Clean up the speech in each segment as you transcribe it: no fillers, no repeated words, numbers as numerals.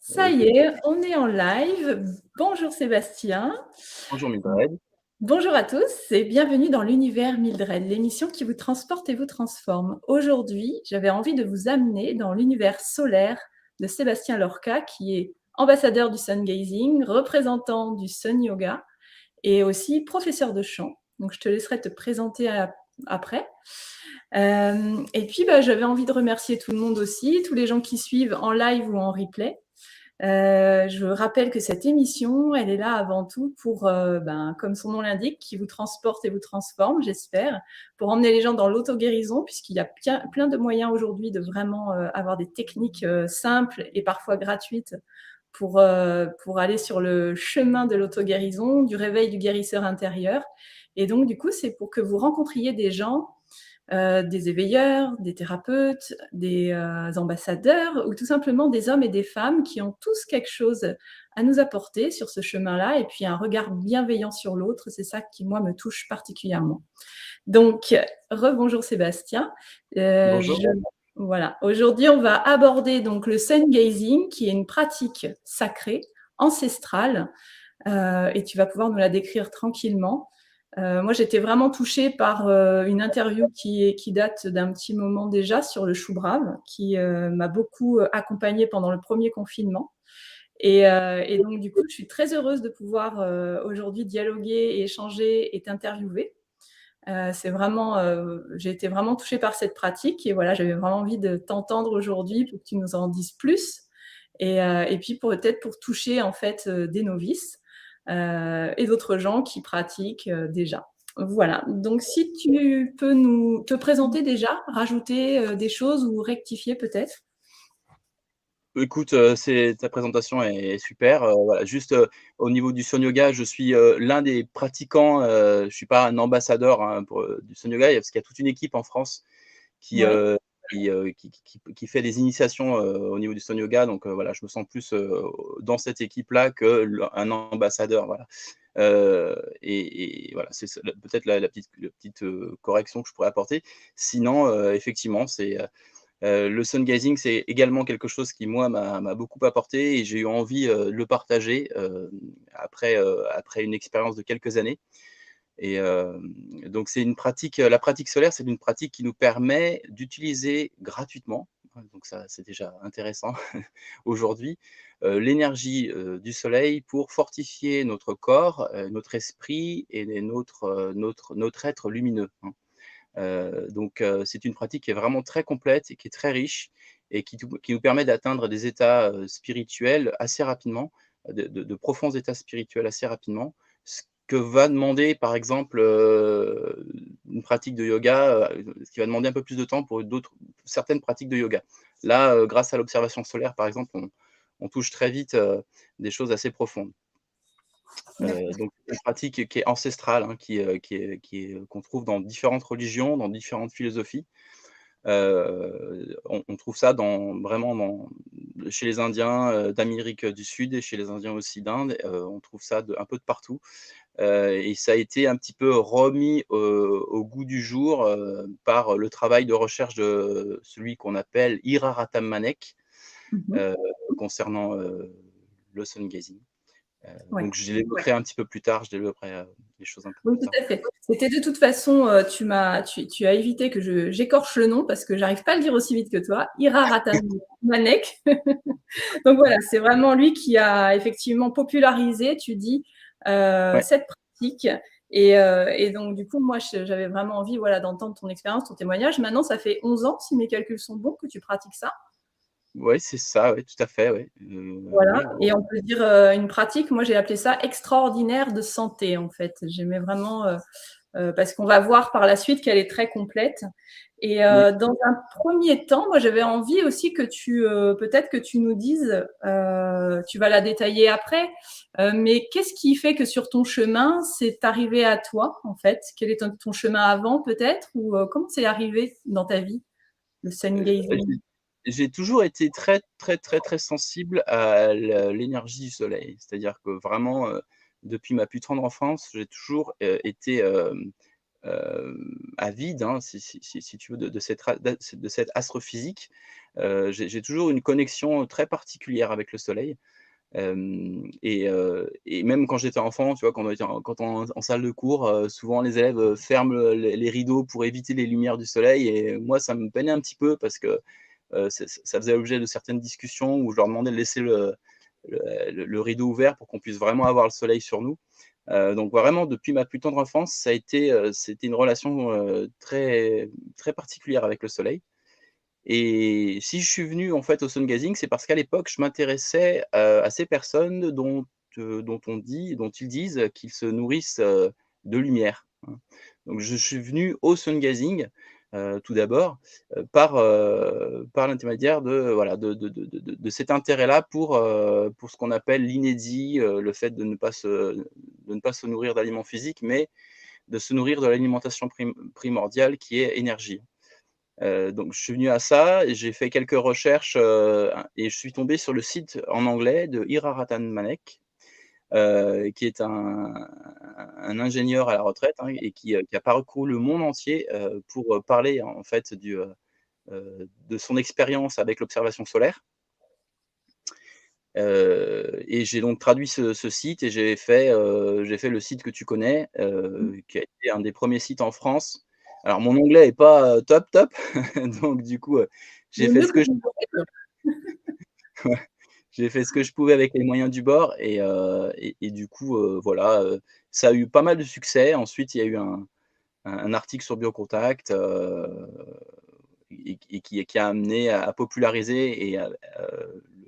Ça y est, on est en live. Bonjour Sébastien. Bonjour Mildred. Bonjour à tous et bienvenue dans l'univers Mildred, l'émission qui vous transporte et vous transforme. Aujourd'hui, j'avais envie de vous amener dans l'univers solaire de Sébastien Lorca, qui est ambassadeur du sun gazing, représentant du sun yoga et aussi professeur de chant. Donc, je te laisserai te présenter après. Et puis, j'avais envie de remercier tout le monde aussi, tous les gens qui suivent en live ou en replay. Je rappelle que cette émission, elle est là avant tout pour, comme son nom l'indique, qui vous transporte et vous transforme, j'espère, pour emmener les gens dans l'auto-guérison, puisqu'il y a plein de moyens aujourd'hui de vraiment avoir des techniques simples et parfois gratuites pour aller sur le chemin de l'auto-guérison, du réveil du guérisseur intérieur. Et donc, du coup, c'est pour que vous rencontriez des gens, des éveilleurs, des thérapeutes, des ambassadeurs ou tout simplement des hommes et des femmes qui ont tous quelque chose à nous apporter sur ce chemin-là et puis un regard bienveillant sur l'autre. C'est ça qui, moi, me touche particulièrement. Donc, rebonjour Sébastien. Bonjour. Voilà. Aujourd'hui, on va aborder donc le sun gazing, qui est une pratique sacrée, ancestrale, et tu vas pouvoir nous la décrire tranquillement. Moi, j'étais vraiment touchée par une interview qui date d'un petit moment déjà sur le chou brave, qui m'a beaucoup accompagnée pendant le premier confinement. Et donc, du coup, je suis très heureuse de pouvoir aujourd'hui dialoguer et échanger et t'interviewer. C'est vraiment, j'ai été vraiment touchée par cette pratique et voilà, j'avais vraiment envie de t'entendre aujourd'hui pour que tu nous en dises plus et puis peut-être pour toucher en fait des novices et d'autres gens qui pratiquent déjà. Voilà. Donc, si tu peux nous te présenter déjà, rajouter des choses ou rectifier peut-être. Écoute, ta présentation est super. Voilà, juste, au niveau du Sun Yoga, je suis, l'un des pratiquants, je ne suis pas un ambassadeur, hein, du Sun Yoga, parce qu'il y a toute une équipe en France qui, Ouais. qui fait des initiations, au niveau du Sun Yoga. Donc, voilà, je me sens plus, dans cette équipe-là qu'un ambassadeur, voilà. Et voilà, c'est ça, peut-être la petite correction que je pourrais apporter. Sinon, effectivement, le sun gazing, c'est également quelque chose qui, moi, m'a beaucoup apporté et j'ai eu envie, de le partager, après une expérience de quelques années. Et donc c'est une pratique, la pratique solaire, c'est une pratique qui nous permet d'utiliser gratuitement, hein, donc ça, c'est déjà intéressant aujourd'hui, l'énergie, du soleil pour fortifier notre corps, notre esprit et notre être lumineux, hein. C'est une pratique qui est vraiment très complète et qui est très riche et qui nous permet d'atteindre des états, spirituels assez rapidement, de profonds états spirituels assez rapidement. Ce que va demander, par exemple, une pratique de yoga, ce qui va demander un peu plus de temps pour certaines pratiques de yoga. Là, grâce à l'observation solaire, par exemple, on touche très vite, des choses assez profondes. Donc c'est une pratique qui est ancestrale, hein, qu'on trouve dans différentes religions, dans différentes philosophies. On trouve ça chez les Indiens, d'Amérique du Sud et chez les Indiens aussi d'Inde. On trouve ça un peu de partout. Et ça a été un petit peu remis, au goût du jour, par le travail de recherche de celui qu'on appelle Ira Manek, Mhm. heu, concernant, le sun gazing. Ouais. Donc je l'évoquerai un petit peu plus tard, je développerai, les choses un peu Oui, plus tout tard. à fait. C'était de toute façon, tu as évité que j'écorche le nom parce que j'arrive pas à le dire aussi vite que toi. Ira Ratamanek. Donc voilà, c'est vraiment lui qui a effectivement popularisé, tu dis, Ouais. cette pratique. Et donc, du coup, moi, j'avais vraiment envie, voilà, d'entendre ton expérience, ton témoignage. Maintenant, ça fait 11 ans, si mes calculs sont bons, que tu pratiques ça. Ouais, c'est ça, ouais, tout à fait, ouais. Voilà. Oui, Et on peut dire une pratique, moi, j'ai appelé ça extraordinaire de santé, en fait. J'aimais vraiment parce qu'on va voir par la suite qu'elle est très complète. Et oui. dans un premier temps, moi j'avais envie aussi que peut-être que tu nous dises, tu vas la détailler après, mais qu'est-ce qui fait que sur ton chemin, c'est arrivé à toi en fait? Quel est ton chemin avant peut-être? Ou comment c'est arrivé dans ta vie, le sun gazing? J'ai toujours été très, très, très, très sensible à l'énergie du soleil. C'est-à-dire que vraiment, depuis ma plus tendre enfance, j'ai toujours, été, avide, hein, si tu veux, de cet astre physique. J'ai toujours une connexion très particulière avec le soleil. Et même quand j'étais enfant, tu vois, quand on est en salle de cours, souvent les élèves, ferment les rideaux pour éviter les lumières du soleil et moi ça me peinait un petit peu parce que, ça faisait l'objet de certaines discussions où je leur demandais de laisser le rideau ouvert pour qu'on puisse vraiment avoir le soleil sur nous. Donc vraiment depuis ma plus tendre enfance, c'était une relation, très très particulière avec le soleil. Et si je suis venu en fait au sun gazing, c'est parce qu'à l'époque, je m'intéressais, à ces personnes dont ils disent qu'ils se nourrissent, de lumière, hein. Donc je suis venu au sun gazing, tout d'abord, par l'intermédiaire voilà, de cet intérêt-là pour ce qu'on appelle l'inédit, le fait de ne pas se nourrir d'aliments physiques, mais de se nourrir de l'alimentation primordiale qui est énergie. Donc je suis venu à ça et j'ai fait quelques recherches, et je suis tombé sur le site en anglais de Iraratan Manek, qui est un ingénieur à la retraite, hein, et qui a parcouru le monde entier, pour, parler en fait de son expérience avec l'observation solaire. Et j'ai donc traduit ce site et j'ai fait le site que tu connais, qui a été un des premiers sites en France. Alors mon anglais est pas, top top, donc du coup, j'ai Mais fait mieux ce que que je vous le ouais, j'ai fait ce que je pouvais avec les moyens du bord et du coup, voilà, ça a eu pas mal de succès. Ensuite, il y a eu un article sur Biocontact, et qui a amené à populariser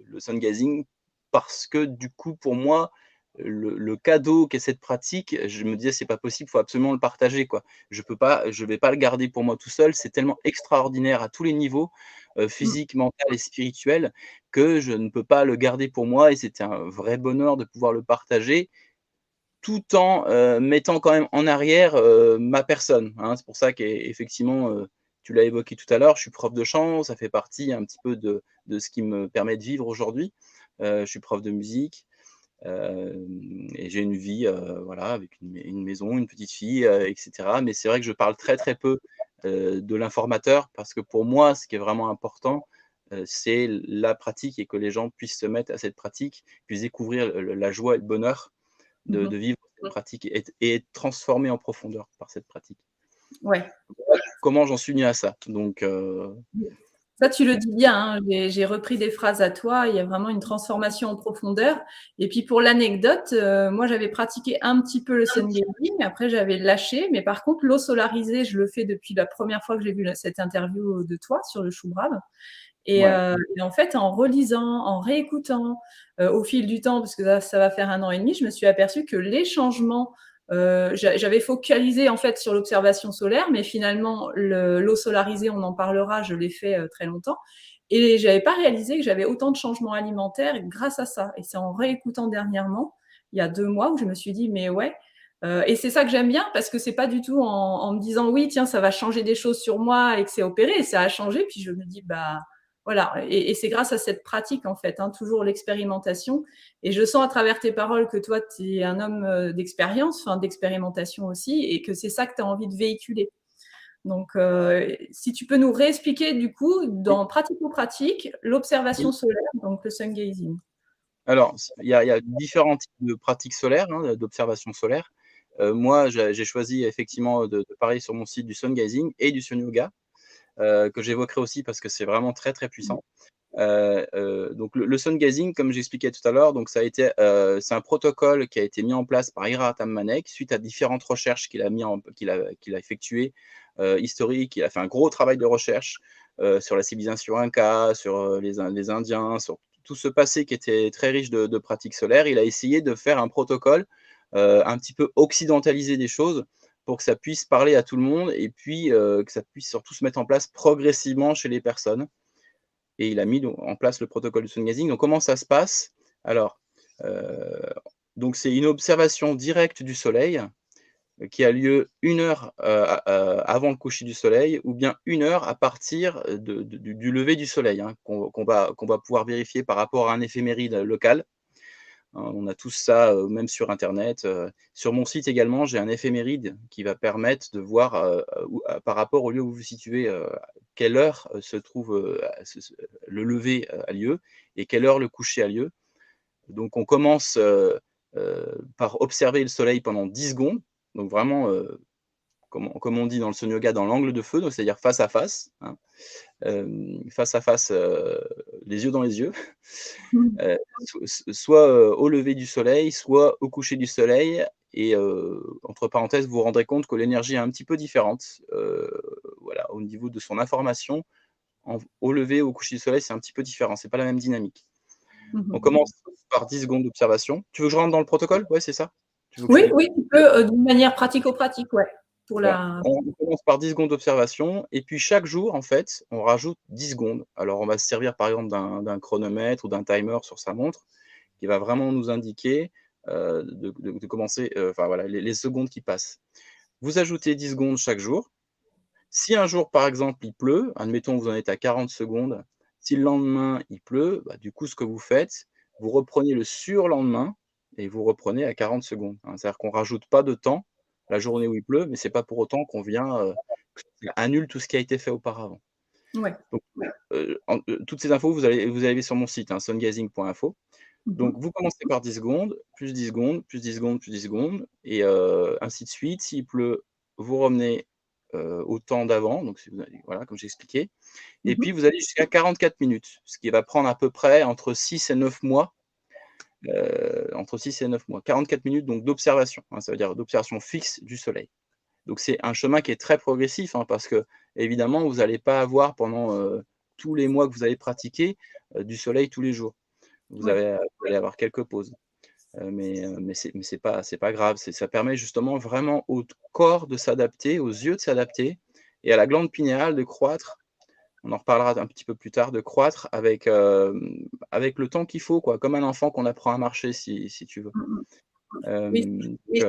le sun gazing parce que du coup, pour moi, le cadeau qu'est cette pratique, je me disais: «C'est pas possible, il faut absolument le partager, quoi». Je vais pas le garder pour moi tout seul, c'est tellement extraordinaire à tous les niveaux, mmh, physique, mental et spirituel, que je ne peux pas le garder pour moi et c'était un vrai bonheur de pouvoir le partager tout en, mettant quand même en arrière, ma personne, hein. C'est pour ça qu'effectivement, tu l'as évoqué tout à l'heure, je suis prof de chant, ça fait partie un petit peu de ce qui me permet de vivre aujourd'hui. Je suis prof de musique, et j'ai une vie, voilà, avec une maison, une petite fille, et cetera. Mais c'est vrai que je parle très, très peu, de l'informateur parce que pour moi, ce qui est vraiment important, c'est la pratique et que les gens puissent se mettre à cette pratique, puissent découvrir la joie et le bonheur mmh de mh. vivre cette pratique et être transformé en profondeur par cette pratique. Ouais. Comment j'en suis venu à ça? Donc Ça, tu le dis bien, hein, j'ai repris des phrases à toi, il y a vraiment une transformation en profondeur et puis pour l'anecdote, moi j'avais pratiqué un petit peu le sun gazing, après j'avais lâché, mais par contre l'eau solarisée, je le fais depuis la première fois que j'ai vu cette interview de toi sur le chou brave ouais. et en fait, en relisant, en réécoutant, au fil du temps, parce que là, ça va faire 1 an et demi, je me suis aperçue que les changements, j'avais focalisé en fait sur l'observation solaire, mais finalement l'eau solarisée, on en parlera, je l'ai fait, très longtemps et j'avais pas réalisé que j'avais autant de changements alimentaires grâce à ça et c'est en réécoutant dernièrement, il y a 2 mois, où je me suis dit: «Mais ouais», et c'est ça que j'aime bien parce que c'est pas du tout en me disant: «Oui, tiens, ça va changer des choses sur moi» et que c'est opéré et ça a changé, puis je me dis: «Bah, voilà» et c'est grâce à cette pratique, en fait, hein, toujours l'expérimentation et je sens à travers tes paroles que toi, tu es un homme, d'expérience, enfin d'expérimentation aussi et que c'est ça que tu as envie de véhiculer. Donc si tu peux nous réexpliquer du coup, Oui, dans pratico-pratique, l'observation oui. solaire, donc le sun gazing. Alors, il y a différents types de pratiques solaires, hein, d'observation solaire. Moi, j'ai choisi effectivement de parler sur mon site du sun gazing et du sun yoga, que j'évoquerai aussi parce que c'est vraiment très, très puissant. Donc le sun gazing, comme j'expliquais tout à l'heure, donc ça a été, c'est un protocole qui a été mis en place par Ira Manek suite à différentes recherches qu'il a effectuées, historiques. Il a fait un gros travail de recherche, sur la civilisation inca, sur, les Indiens, sur tout ce passé qui était très riche de pratiques solaires. Il a essayé de faire un protocole, un petit peu occidentalisé des choses pour que ça puisse parler à tout le monde et puis, que ça puisse surtout se mettre en place progressivement chez les personnes et il a mis donc en place le protocole du sun gazing. Donc comment ça se passe? Alors, heu, donc c'est une observation directe du soleil, qui a lieu 1 heure, avant le coucher du soleil ou bien 1 heure à partir, du lever du soleil, hein, qu'on va pouvoir vérifier par rapport à un éphéméride local. hein. On a tous ça, même sur internet. Sur mon site également, j'ai un éphéméride qui va permettre de voir, par rapport au lieu où vous vous situez, quelle heure, se trouve, le lever, a lieu et quelle heure le coucher a lieu. Donc on commence, par observer le soleil pendant 10 secondes, donc vraiment, comme on dit dans le Sun Yoga, dans l'angle de feu, donc c'est-à-dire face à face, hein. Face à face, les yeux dans les yeux. Mmh. Soit, au lever du soleil, soit au coucher du soleil et entre parenthèses, vous vous rendrez compte que l'énergie est un petit peu différente, voilà, au niveau de son information. Au lever, au coucher du soleil, c'est un petit peu différent, c'est pas la même dynamique. Mmh On mh. commence par 10 secondes d'observation. Tu veux que je rentre dans le protocole? Ouais, c'est ça? Tu veux que Oui, je oui, tu peux, d'une manière pratico-pratique, ouais, pour Voilà. la On commence par 10 secondes d'observation et puis chaque jour, en fait, on rajoute 10 secondes. Alors on va se servir par exemple d'un chronomètre ou d'un timer sur sa montre qui va vraiment nous indiquer, de commencer, enfin voilà, les secondes qui passent. Vous ajoutez 10 secondes chaque jour. Si un jour, par exemple, il pleut, admettons vous en êtes à 40 secondes, si le lendemain il pleut, bah, du coup ce que vous faites, vous reprenez le surlendemain et vous reprenez à 40 secondes, hein. C'est-à-dire qu'on rajoute pas de temps la journée où il pleut, mais c'est pas pour autant qu'on vient, que ça annule tout ce qui a été fait auparavant. ouais. Donc, toutes ces infos, vous allez sur mon site, hein, sungazing.info. Mmh Donc mh. vous commencez par 10 secondes, plus 10 secondes, plus 10 secondes, plus 10 secondes et ainsi de suite. S'il pleut, vous revenez, au temps d'avant, donc si vous avez voilà, comme j'ai expliqué et Mmh puis mh. vous allez jusqu'à 44 minutes, ce qui va prendre à peu près entre 6 et 9 mois, entre 6 et 9 mois. 44 minutes donc d'observation, hein, ça veut dire d'observation fixe du soleil. Donc c'est un chemin qui est très progressif, hein, parce qu'évidemment vous allez pas avoir pendant, tous les mois que vous allez pratiquer, du soleil tous les jours. Ouais. Vous allez avoir quelques pauses. C'est pas grave, ça permet justement vraiment au corps de s'adapter, aux yeux de s'adapter et à la glande pinéale de croître. On en reparlera un petit peu plus tard, de croître avec, avec le temps qu'il faut quoi, comme un enfant qu'on apprend à marcher si tu veux. Mmh mh. Oui, Donc, et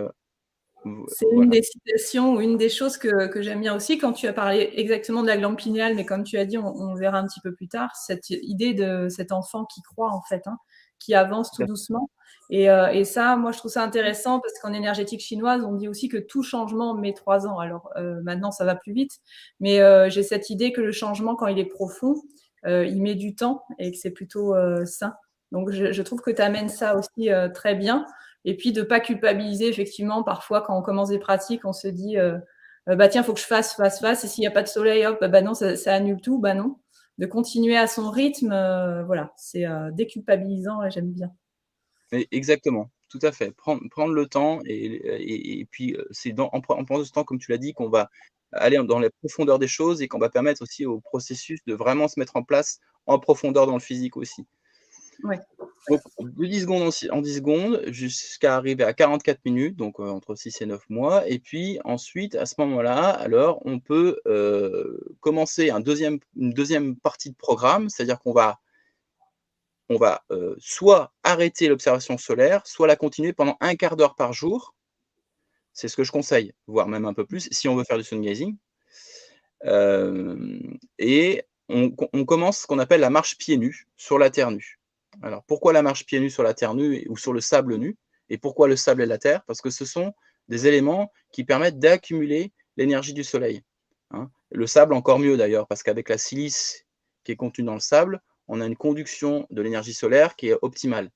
c'est une voilà. des citations ou une des choses que j'aime bien aussi quand tu as parlé exactement de la glande pinéale, mais comme tu as dit, on verra un petit peu plus tard, cette idée de cet enfant qui croît en fait, hein, qui avance Tout tout à doucement et ça, moi je trouve ça intéressant parce qu'en énergétique chinoise, on dit aussi que tout changement met 3 ans. Alors, maintenant ça va plus vite, mais j'ai cette idée que le changement quand il est profond, il met du temps et que c'est plutôt, sain. Donc je trouve que tu amènes ça aussi, très bien et puis de pas culpabiliser effectivement parfois quand on commence des pratiques, on se dit, «Bah tiens, faut que je fasse et s'il y a pas de soleil, hop, bah non, ça annule tout». Bah non, de continuer à son rythme, voilà, c'est, déculpabilisant et j'aime bien. exactement, tout à fait. Prendre le temps et puis, c'est en prenant ce temps, comme tu l'as dit, qu'on va aller dans les profondeurs des choses et qu'on va permettre aussi au processus de vraiment se mettre en place en profondeur dans le physique aussi. Ouais. Donc de 10 secondes en 10 secondes jusqu'à arriver à 44 minutes, donc entre 6 et 9 mois et puis ensuite à ce moment-là, alors on peut, commencer une deuxième partie de programme. C'est-à-dire on va, soit arrêter l'observation solaire, soit la continuer pendant un quart d'heure par jour. C'est ce que je conseille, voire même un peu plus si on veut faire du sun gazing. Et on commence ce qu'on appelle la marche pieds nus sur la terre nue. Alors pourquoi la marche pieds nus sur la terre nue ou sur le sable nu? Et pourquoi le sable et la terre? Parce que ce sont des éléments qui permettent d'accumuler l'énergie du soleil, hein. Le sable encore mieux d'ailleurs, parce qu'avec la silice qui est contenue dans le sable, on a une conduction de l'énergie solaire qui est optimale.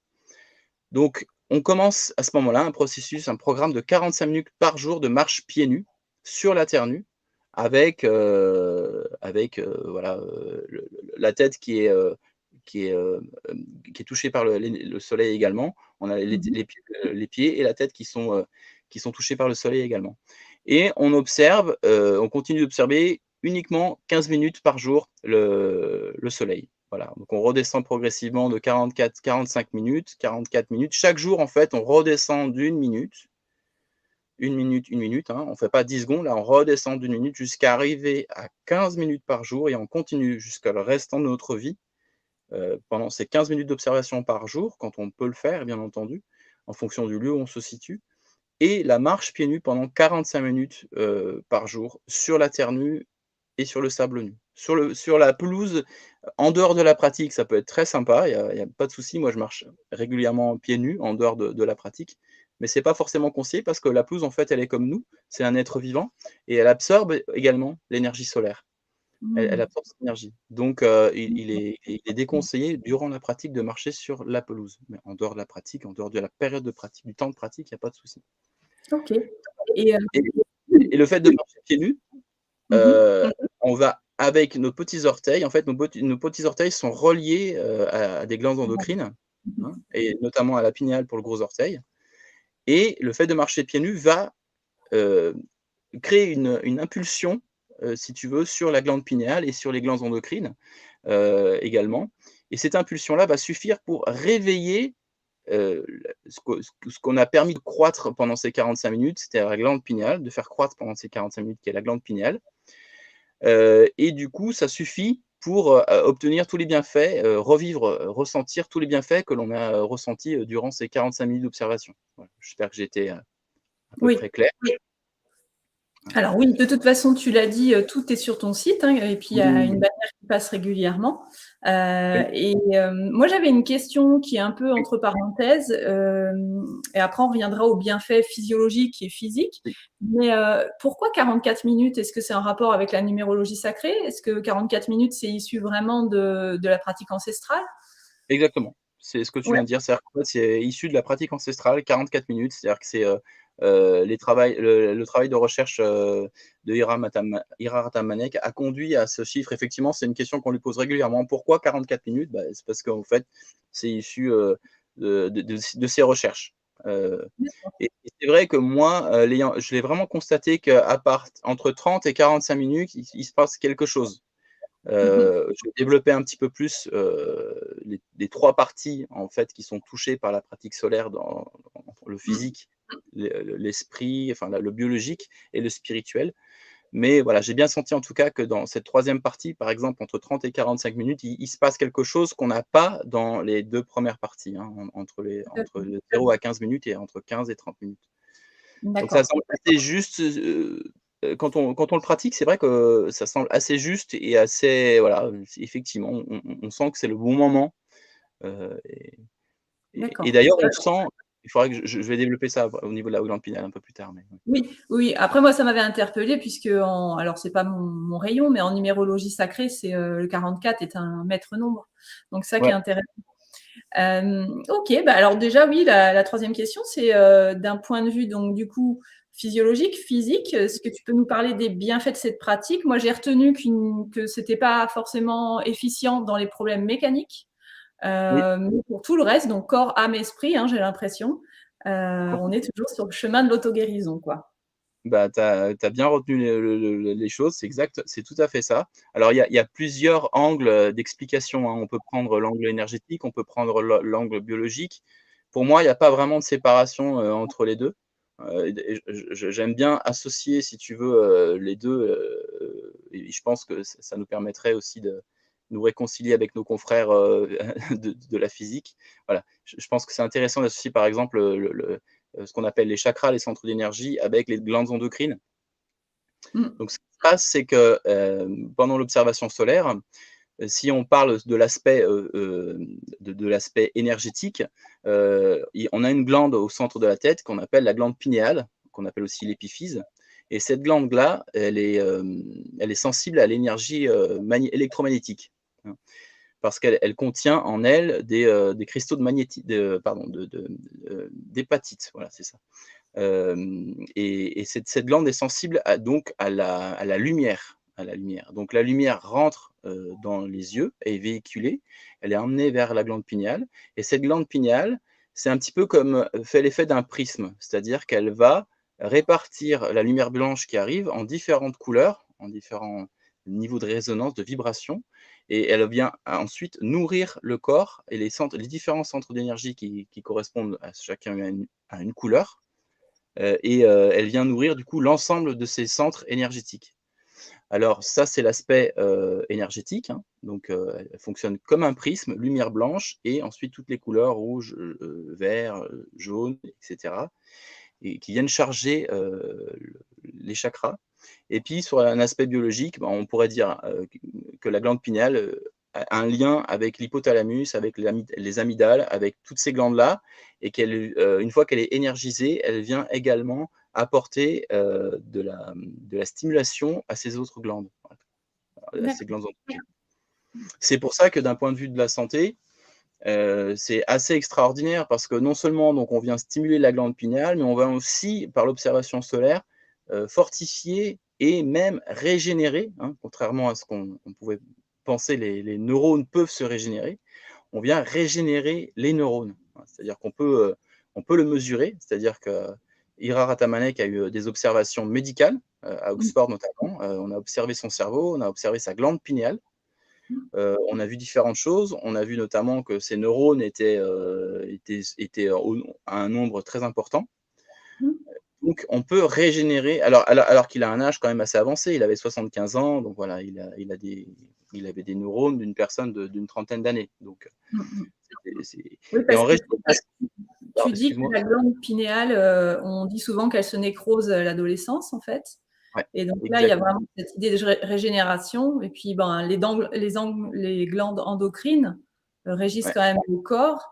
Donc on commence à ce moment-là un processus, un programme de 45 minutes par jour de marche pieds nus sur la terre nue voilà, la tête qui est touchée par le soleil également. On a Mmh mh. les pieds et la tête qui sont touchés par le soleil également et on continue d'observer uniquement 15 minutes par jour le soleil. Voilà, donc on redescend progressivement de 45 minutes, 44 minutes. Chaque jour, en fait, on redescend d'1 minute, 1 minute, 1 minute, hein. On ne fait pas 10 secondes, là, on redescend d'1 minute jusqu'à arriver à 15 minutes par jour et on continue jusqu'à le restant de notre vie, pendant ces 15 minutes d'observation par jour, quand on peut le faire, bien entendu, en fonction du lieu où on se situe et la marche pieds nus pendant 45 minutes, par jour sur la terre nue et sur le sable nu. Sur la pelouse, en dehors de la pratique, ça peut être très sympa, il y a pas de souci. Moi, je marche régulièrement pieds nus en dehors de la pratique, mais c'est pas forcément conseillé parce que la pelouse, en fait, elle est comme nous, c'est un être vivant et elle absorbe également l'énergie solaire. Elle Mmh. absorbe cette énergie. Donc il est déconseillé durant la pratique de marcher sur la pelouse. Mais en dehors de la pratique, en dehors de la période de pratique, du temps de pratique, il y a pas de souci. OK et Et et le fait de marcher pieds nus, mmh mh. Heu, on va avec nos petits orteils, en fait, nos petits orteils sont reliés, à des glandes endocrines, hein, et notamment à la pinéale pour le gros orteil et le fait de marcher pieds nus va, heu, créer une impulsion, si tu veux, sur la glande pinéale et sur les glandes endocrines, également et cette impulsion-là va suffire pour réveiller, ce qu'on a permis de croître pendant ces 45 minutes, c'était la glande pinéale, de faire croître pendant ces 45 minutes qui est la glande pinéale. Et du coup, ça suffit pour, obtenir tous les bienfaits, revivre, ressentir tous les bienfaits que l'on a, ressentis, durant ces 45 minutes d'observation. Voilà, j'espère que j'ai été, à peu Oui. près clair. Alors oui, de toute façon, tu l'as dit, tout est sur ton site, hein, et puis il y a une Oui, bannière qui passe régulièrement. oui, Moi j'avais une question qui est un peu entre parenthèses, et après on reviendra aux bienfaits physiologiques et physiques. oui, Mais, pourquoi 44 minutes? Est-ce que c'est en rapport avec la numérologie sacrée? Est-ce que 44 minutes, c'est issu vraiment de la pratique ancestrale? exactement. C'est ce que tu Ouais. viens de dire. C'est-à-dire qu'en fait, c'est issu de la pratique ancestrale, 44 minutes. C'est-à-dire que c'est, le travail de recherche, de Ira Ratamanek a conduit à ce chiffre. Effectivement, c'est une question qu'on lui pose régulièrement. Pourquoi 44 minutes? Bah, c'est parce qu'en fait, c'est issu, de ses recherches. Heu et c'est vrai que moi, je l'ai vraiment constaté qu'à part entre 30 et 45 minutes, il se passe quelque chose. Mmh mh. Je vais développer un petit peu plus, les 3 parties, en fait, qui sont touchées par la pratique solaire dans le Mmh. physique, l'esprit, enfin, le biologique et le spirituel. Mais voilà, j'ai bien senti en tout cas que dans cette troisième partie, par exemple, entre 30 et 45 minutes, il se passe quelque chose qu'on n'a pas dans les 2 premières parties, hein, entre D'accord. le 0 à 15 minutes et entre 15 et 30 minutes. Donc ça D'accord. semble assez juste, quand on le pratique, c'est vrai que ça semble assez juste et assez voilà, effectivement, on sent que c'est le bon moment, et D'accord. d'ailleurs on sent il faudrait que je vais développer ça au niveau de la glande pinale un peu plus tard, mais ouais. Oui, oui. Après moi, ça m'avait interpellée puisque alors c'est pas mon rayon, mais en numérologie sacrée, c'est, le 44 est un maître nombre. Donc ça qui est Ouais, intéressant. OK, bah, alors déjà oui, la 3e question, c'est, d'un point de vue donc du coup physiologique, physique, est-ce que tu peux nous parler des bienfaits de cette pratique? Moi, j'ai retenu que c'était pas forcément efficient dans les problèmes mécaniques, oui, mais pour tout le reste, donc corps, âme, esprit, hein, j'ai l'impression, on est toujours sur le chemin de l'auto-guérison, quoi. bah, tu as bien retenu les choses, c'est exact, c'est tout à fait ça. Alors il y a plusieurs angles, d'explication, hein. On peut prendre l'angle énergétique, on peut prendre l'angle biologique. Pour moi, il y a pas vraiment de séparation, entre les 2. Et j'aime bien associer, si tu veux, les 2. Et je pense que ça nous permettrait aussi de nous réconcilier avec nos confrères, de la physique. Voilà, je pense que c'est intéressant d'associer, par exemple, ce qu'on appelle les chakras, les centres d'énergie, avec les glandes endocrines. Mmh. Donc ce qui se passe, c'est que, pendant l'observation solaire, si on parle de l'aspect, de l'aspect énergétique, on a une glande au centre de la tête qu'on appelle la glande pinéale, qu'on appelle aussi l'épiphyse et cette glande-là, elle est sensible à l'énergie, électromagnétique, hein. Parce qu'elle contient en elle des cristaux d'hépatite, voilà, c'est ça. Et cette glande est sensible à la lumière, Donc la lumière rentre, dans les yeux, est véhiculée, elle est emmenée vers la glande pinéale et cette glande pinéale, c'est un petit peu comme, fait l'effet d'un prisme. C'est-à-dire qu'elle va répartir la lumière blanche qui arrive en différentes couleurs, en différents niveaux de résonance, de vibration et elle vient ensuite nourrir le corps et les différents centres d'énergie qui correspondent à chacun à une couleur. Elle vient nourrir du coup l'ensemble de ces centres énergétiques. Alors ça, c'est l'aspect, énergétique, hein, donc elle fonctionne comme un prisme, lumière blanche et ensuite toutes les couleurs rouge, vert, jaune et cetera et qui viennent charger, les chakras Et puis sur un aspect biologique, on pourrait dire que la glande pinéale a un lien avec l'hypothalamus, avec les amygdales, avec toutes ces glandes-là, et une fois qu'elle est énergisée, elle vient également apporter de la stimulation à ces autres glandes, à ces glandes endogènes. C'est pour ça que d'un point de vue de la santé, c'est assez extraordinaire parce que non seulement donc, on vient stimuler la glande pinéale, mais on va aussi, par l'observation solaire, fortifier et même régénérer, contrairement à ce qu'on pouvait penser, les neurones peuvent se régénérer. On vient régénérer les neurones. C'est-à-dire on peut le mesurer, c'est-à-dire que Ira Ratamanek a eu des observations médicales, à Oxford notamment. On a observé son cerveau, on a observé sa glande pinéale. On a vu différentes choses. On a vu notamment que ces neurones étaient à un nombre très important. Donc, on peut régénérer, alors qu'il a un âge quand même assez avancé, il avait 75 ans, donc voilà, il avait des neurones d'une personne d'une trentaine d'années. Donc, oui, et en tu dis que la glande pinéale, on dit souvent qu'elle se nécrose à l'adolescence, en fait. Ouais, et donc là, il y a vraiment cette idée de régénération. Et puis, les glandes endocrines régissent quand même le corps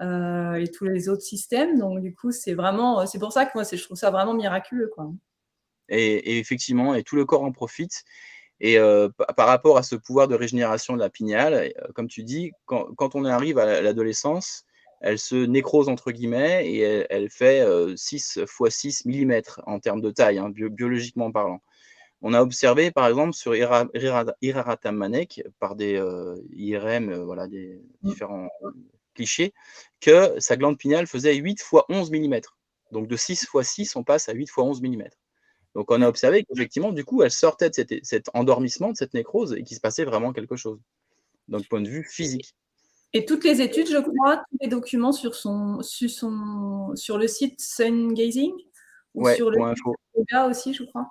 et tous les autres systèmes. Donc, du coup, c'est pour ça que moi, je trouve ça vraiment miraculeux, quoi. Et effectivement, et tout le corps en profite. Et par rapport à ce pouvoir de régénération de la pinéale, comme tu dis, quand on arrive à l'adolescence, elle se nécrose entre guillemets et elle fait 6 x 6 millimètres en termes de taille, biologiquement parlant. On a observé par exemple sur Ira Ratamanek par des IRM, voilà, des différents clichés, que sa glande pinéale faisait 8 x 11 millimètres. Donc de 6 x 6, on passe à 8 x 11 millimètres. Donc on a observé qu'effectivement, du coup, elle sortait de cet endormissement, de cette nécrose, et qu'il se passait vraiment quelque chose, d'un point de vue physique. Et toutes les études, je crois, tous les documents sur le site Sun Gazing ou Ouais, sur le point site info. Yoga aussi, je crois.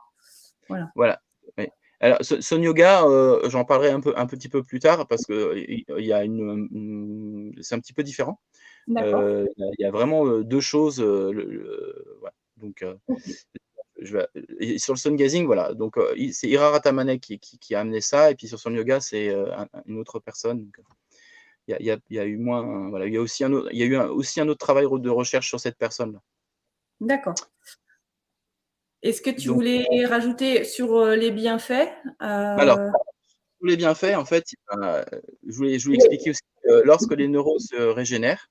Voilà. Ouais. Alors, Sun Yoga, j'en parlerai un petit peu plus tard parce que c'est un petit peu différent. D'accord. Il y a vraiment deux choses. Ouais. Donc, et sur le sun gazing, voilà. Donc, c'est Ira Ratamanek qui a amené ça, et puis sur Sun Yoga, c'est une autre personne. Donc, il y a eu moins, voilà, il y a aussi aussi un autre travail de recherche sur cette personne-là. D'accord. Est-ce que tu Donc, voulais rajouter sur les bienfaits alors, tous les bienfaits, en fait, je voulais expliquer aussi que lorsque les neurones se régénèrent,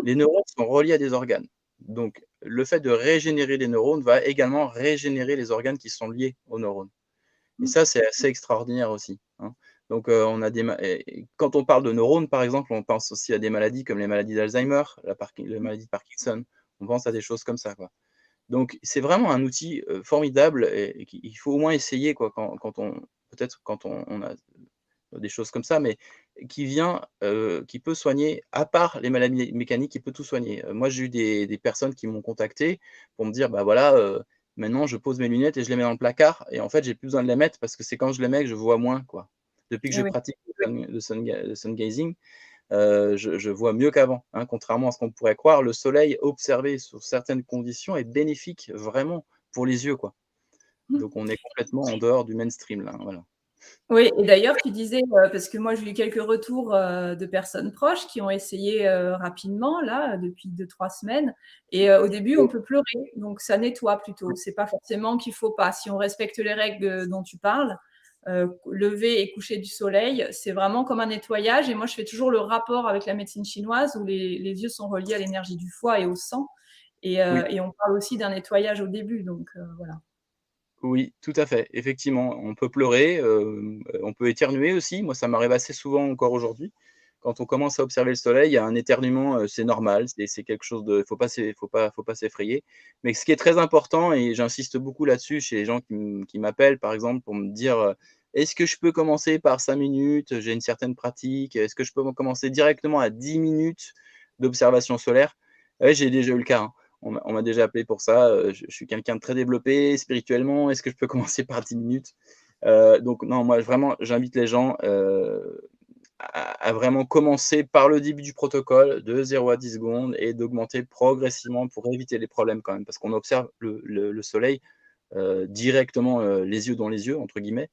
les neurones sont reliés à des organes. Donc, le fait de régénérer les neurones va également régénérer les organes qui sont liés aux neurones. Et ça, c'est assez extraordinaire aussi. Donc, quand on parle de neurones, par exemple, on pense aussi à des maladies comme les maladies d'Alzheimer, la maladie de Parkinson. On pense à des choses comme ça, quoi. Donc, c'est vraiment un outil formidable et qu'il faut au moins essayer, quoi, peut-être quand on a des choses comme ça, mais qui peut soigner, à part les maladies mécaniques, qui peut tout soigner. Moi, j'ai eu des personnes qui m'ont contacté pour me dire, bah voilà, maintenant je pose mes lunettes et je les mets dans le placard, et en fait, j'ai plus besoin de les mettre parce que c'est quand je les mets que je vois moins, quoi. Depuis que je Oui. pratique le sun gazing, je vois mieux qu'avant, contrairement à ce qu'on pourrait croire. Le soleil observé sous certaines conditions est bénéfique vraiment pour les yeux, quoi. Donc on est complètement en dehors du mainstream là, voilà. Oui, et d'ailleurs, tu disais, parce que moi j'ai eu quelques retours de personnes proches qui ont essayé rapidement, là, depuis 2-3 semaines. Et au début, on peut pleurer, donc ça nettoie plutôt. C'est pas forcément qu'il faut pas. Si on respecte les règles dont tu parles, lever et coucher du soleil, c'est vraiment comme un nettoyage. Et moi, je fais toujours le rapport avec la médecine chinoise où les yeux sont reliés à l'énergie du foie et au sang. Oui. Et on parle aussi d'un nettoyage au début, donc voilà. Oui, tout à fait. Effectivement, on peut pleurer, on peut éternuer aussi. Moi, ça m'arrive assez souvent encore aujourd'hui. Quand on commence à observer le soleil, il y a un éternuement, c'est normal, c'est quelque chose de faut pas s'effrayer. Mais ce qui est très important, et j'insiste beaucoup là-dessus chez les gens qui m'appellent, par exemple, pour me dire, «Est-ce que je peux commencer par 5 minutes? J'ai une certaine pratique. Est-ce que je peux commencer directement à 10 minutes d'observation solaire?» Ouais, j'ai déjà eu le cas, hein. On m'a déjà appelé pour ça. Je suis quelqu'un de très développé spirituellement. Est-ce que je peux commencer par 10 minutes? Donc non, moi vraiment, j'invite les gens à vraiment commencer par le début du protocole, de 0 à 10 secondes, et d'augmenter progressivement pour éviter les problèmes quand même. Parce qu'on observe le soleil directement les yeux dans les yeux, entre guillemets.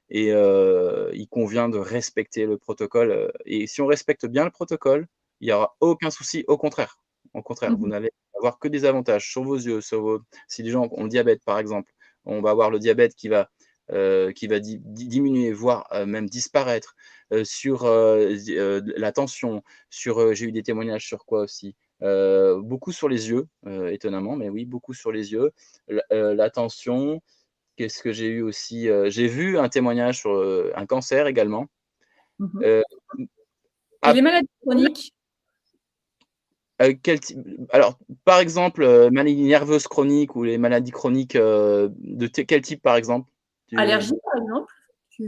Et il convient de respecter le protocole. Et si on respecte bien le protocole, il n'y aura aucun souci. Au contraire, vous Mmh. n'allez avoir que des avantages sur vos yeux, si les gens ont le diabète, par exemple, on va avoir le diabète qui va diminuer, voire même disparaître, sur la tension, j'ai eu des témoignages sur quoi aussi? Beaucoup sur les yeux, étonnamment, mais oui, beaucoup sur les yeux. La tension, qu'est-ce que j'ai eu aussi? J'ai vu un témoignage sur, un cancer également. Mmh. Heu, Et ap les maladies chroniques? quel type alors, par exemple, maladies nerveuses chroniques ou les maladies chroniques, de quel type, par exemple? Tu Allergies, par exemple? Tu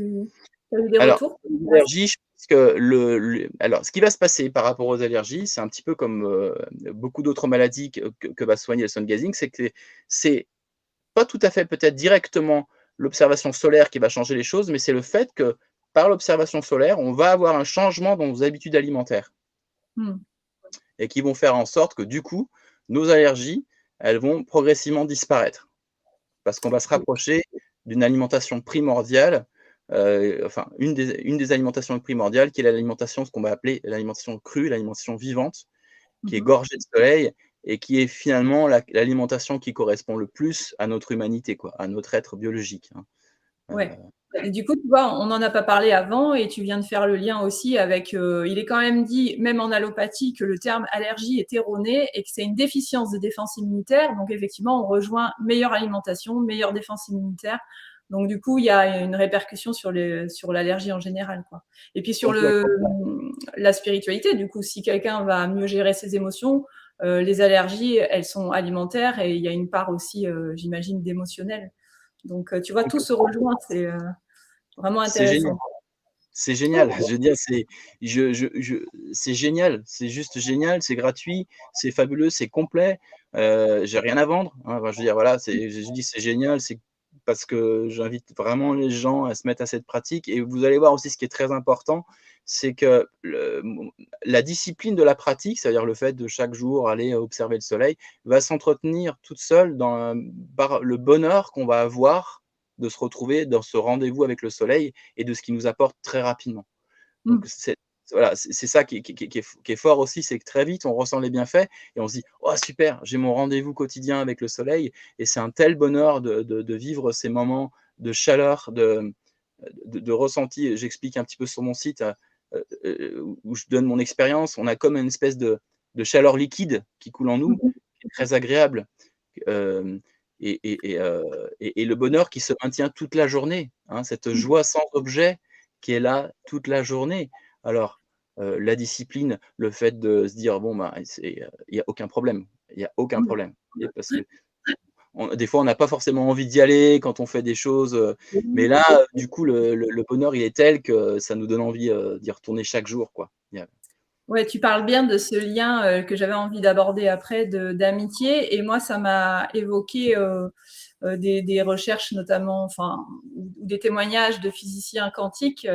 as eu des Alors, retours? les allergies, je pense que alors, ce qui va se passer par rapport aux allergies, c'est un petit peu comme, beaucoup d'autres maladies que va soigner le sun gazing, c'est que c'est pas tout à fait peut-être directement l'observation solaire qui va changer les choses, mais c'est le fait que, par l'observation solaire, on va avoir un changement dans nos habitudes alimentaires Mmh. et qui vont faire en sorte que, du coup, nos allergies, elles vont progressivement disparaître. Parce qu'on va se rapprocher d'une alimentation primordiale, enfin une des alimentations primordiales qui est l'alimentation, ce qu'on va appeler l'alimentation crue, l'alimentation vivante, qui est Mmh. gorgée de soleil et qui est finalement l'alimentation qui correspond le plus à notre humanité, quoi, à notre être biologique, hein. Ouais. Et du coup, tu vois, on n'en a pas parlé avant et tu viens de faire le lien aussi avec, il est quand même dit, même en allopathie, que le terme allergie est erroné et que c'est une déficience de défense immunitaire. Donc effectivement, on rejoint meilleure alimentation, meilleure défense immunitaire. Donc du coup, il y a une répercussion sur l'allergie en général, quoi. Et puis sur Complètement. la spiritualité, du coup, si quelqu'un va mieux gérer ses émotions, les allergies, elles sont alimentaires et il y a une part aussi, j'imagine, d'émotionnel. Donc, tu vois, tout se rejoint, c'est vraiment C'est génial. intéressant. C'est génial. Je veux dire, c'est génial. C'est juste génial, c'est gratuit, c'est fabuleux, c'est complet. J'ai rien à vendre, hein. Enfin, je veux dire, voilà, je dis: «C'est génial», c'est parce que j'invite vraiment les gens à se mettre à cette pratique et vous allez voir aussi ce qui est très important, c'est que la discipline de la pratique, c'est-à-dire le fait de chaque jour aller observer le soleil, va s'entretenir toute seule par le bonheur qu'on va avoir de se retrouver dans ce rendez-vous avec le soleil et de ce qu'il nous apporte très rapidement. Mmh. Donc voilà, c'est ça qui est fort aussi, c'est que très vite, on ressent les bienfaits et on se dit: «Oh super, j'ai mon rendez-vous quotidien avec le soleil» et c'est un tel bonheur de vivre ces moments de chaleur, de ressenti. J'explique un petit peu sur mon site, où je donne mon expérience. On a comme une espèce de chaleur liquide qui coule en nous, Mmh. qui est très agréable. Hem et le bonheur qui se maintient toute la journée, hein, cette Mmh. joie sans objet qui est là toute la journée. Alors, la discipline, le fait de se dire: «Bon, ben, il y a aucun problème, il y a aucun Mmh. problème» et parce que des fois, on n'a pas forcément envie d'y aller quand on fait des choses, mais là, du coup, le bonheur, il est tel que ça nous donne envie, d'y retourner chaque jour, quoi. Ouais, tu parles bien de ce lien, que j'avais envie d'aborder après d'amitié et moi ça m'a évoqué, des recherches notamment, enfin, ou des témoignages de physiciens quantiques,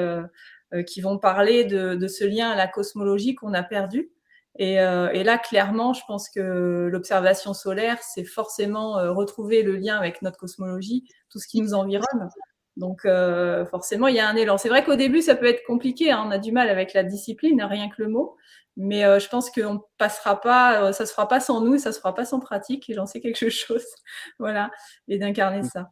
qui vont parler de ce lien à la cosmologie qu'on a perdu et là clairement je pense que l'observation solaire, c'est forcément, retrouver le lien avec notre cosmologie, tout ce qui nous environne. Donc forcément il y a un élan. C'est vrai qu'au début ça peut être compliqué, hein, on a du mal avec la discipline, rien que le mot, mais je pense qu'on passera pas, ça se fera pas sans nous et ça se fera pas sans pratique et j'en sais quelque chose. Voilà, et d'incarner ça.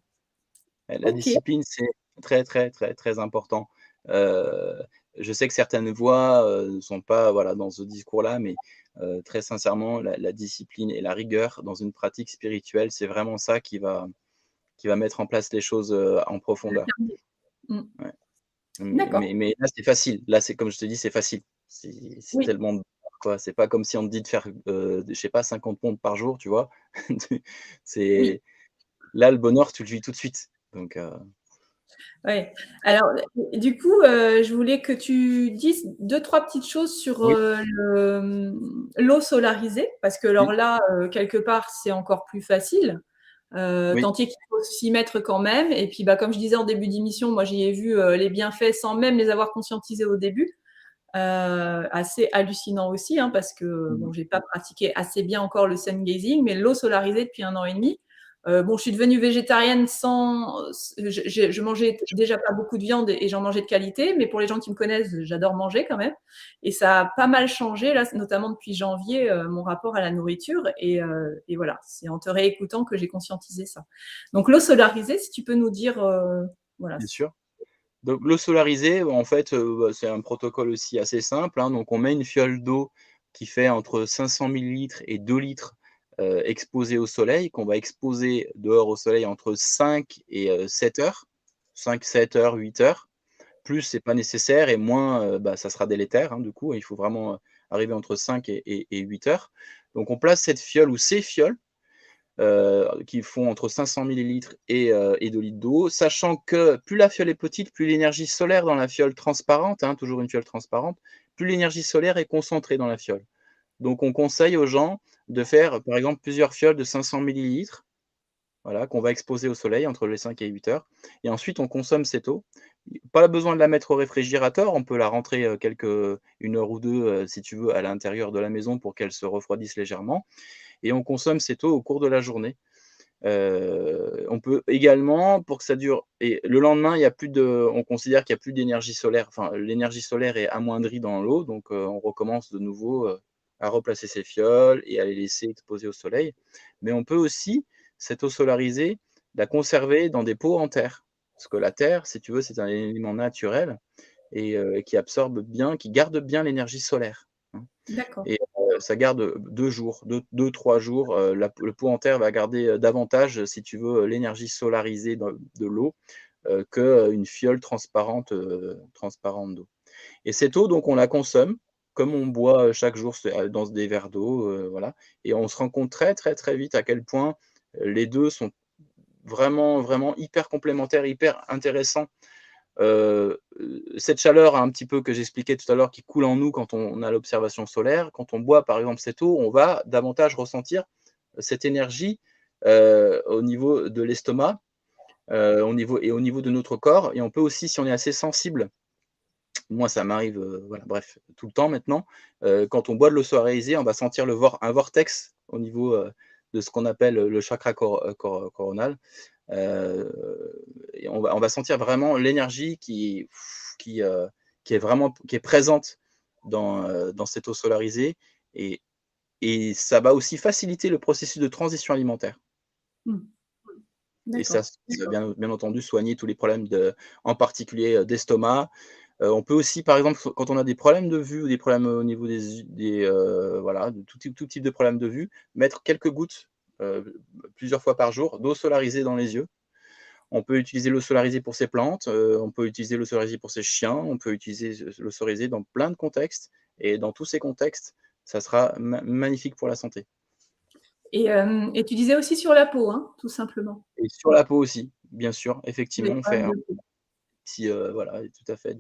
La OK. discipline, c'est très, très, très, très important. Heu, je sais que certaines voix, ne sont pas, voilà, dans ce discours-là, mais très sincèrement, la discipline et la rigueur dans une pratique spirituelle, c'est vraiment ça qui va mettre en place les choses, en profondeur. D'incarner. Mmh. Ouais. Mais D'accord. mais mais là, c'est facile. Là, c'est comme je te dis, c'est facile. C'est Oui. tellement quoi, c'est pas comme si on te dit de faire, je sais pas, 50 pompes par jour, tu vois? Oui. C'est là, le bonheur, tu le vis tout de suite. Donc Ouais. Alors, du coup, je voulais que tu dises 2-3 petites choses sur, oui, l'eau solarisée parce que oui, alors là, quelque part, c'est encore plus facile, oui. tant est qu'il faut s'y mettre quand même et puis, bah, comme je disais en début d'émission, moi, j'y ai vu, les bienfaits sans même les avoir conscientisés au début, assez hallucinant aussi, hein, parce que Mmh. bon, j'ai pas pratiqué assez bien encore le sun gazing, mais l'eau solarisée depuis 1 an et demi, Bon, je suis devenue végétarienne sans. Je mangeais déjà pas beaucoup de viande et j'en mangeais de qualité, mais pour les gens qui me connaissent, j'adore manger quand même. Et ça a pas mal changé, là, notamment depuis janvier, mon rapport à la nourriture. Et voilà, c'est en te réécoutant que j'ai conscientisé ça. Donc, l'eau solarisée, si tu peux nous dire. Voilà. Bien sûr. Donc l'eau solarisée, en fait, c'est un protocole aussi assez simple, hein. Donc on met une fiole d'eau qui fait entre 500 millilitres et 2 litres, exposée au soleil, qu'on va exposer dehors au soleil entre 5 et 7 heures. 5, 7 heures, 8 heures. Plus, c'est pas nécessaire et moins, ça sera délétère, hein, du coup. Il faut vraiment, arriver entre 5 et 8 heures. Donc on place cette fiole ou ces fioles qui font entre 500 millilitres et 2 litres d'eau, sachant que plus la fiole est petite, plus l'énergie solaire dans la fiole transparente, hein, toujours une fiole transparente, plus l'énergie solaire est concentrée dans la fiole. Donc on conseille aux gens de faire, par exemple, plusieurs fioles de 500 millilitres, voilà, qu'on va exposer au soleil entre les 5 et 8 heures. Et ensuite, on consomme cette eau. Pas besoin de la mettre au réfrigérateur, on peut la rentrer une heure ou deux, si tu veux, à l'intérieur de la maison pour qu'elle se refroidisse légèrement. Et on consomme cette eau au cours de la journée. On peut également, pour que ça dure, et le lendemain, on considère qu'il n'y a plus d'énergie solaire, enfin l'énergie solaire est amoindrie dans l'eau, donc on recommence de nouveau à replacer ses fioles et à les laisser exposer au soleil. Mais on peut aussi, cette eau solarisée, la conserver dans des pots en terre. Parce que la terre, si tu veux, c'est un élément naturel et qui absorbe bien, qui garde bien l'énergie solaire, hein. D'accord. Et ça garde 2 jours, 2-3 jours, le pot en terre va garder, davantage, si tu veux, l'énergie solarisée de l'eau, qu'une fiole transparente d'eau. Et cette eau, donc on la consomme comme on boit, chaque jour dans des verres d'eau, voilà. Et on se rend compte très, très, très vite à quel point, les 2 sont vraiment, vraiment hyper complémentaires, hyper intéressants. Cette chaleur un petit peu que j'expliquais tout à l'heure qui coule en nous quand on a l'observation solaire, quand on boit par exemple cette eau, on va davantage ressentir cette énergie au niveau de l'estomac, au niveau de notre corps. Et on peut aussi, si on est assez sensible, moi ça m'arrive, voilà, bref, tout le temps maintenant, quand on boit de l'eau solarisée, on va sentir un vortex au niveau de ce qu'on appelle le chakra coronal. Et on va sentir vraiment l'énergie qui, heu, qui est présente dans cette eau solarisée et ça va aussi faciliter le processus de transition alimentaire Mmh. et ça D'accord. va bien entendu soigner tous les problèmes en particulier, d'estomac. On peut aussi, par exemple, quand on a des problèmes de vue ou des problèmes au niveau voilà, de tout type de problèmes de vue, mettre quelques gouttes, plusieurs fois par jour, d'eau solarisée dans les yeux. On peut utiliser l'eau solarisée pour ses plantes, on peut utiliser l'eau solarisée pour ses chiens, on peut utiliser l'eau solarisée dans plein de contextes et dans tous ces contextes, ça sera magnifique pour la santé. Et tu disais aussi sur la peau, hein, tout simplement. Et sur la peau aussi, bien sûr, effectivement, Les on fait problèmes un de peau. petit, voilà, tout à fait,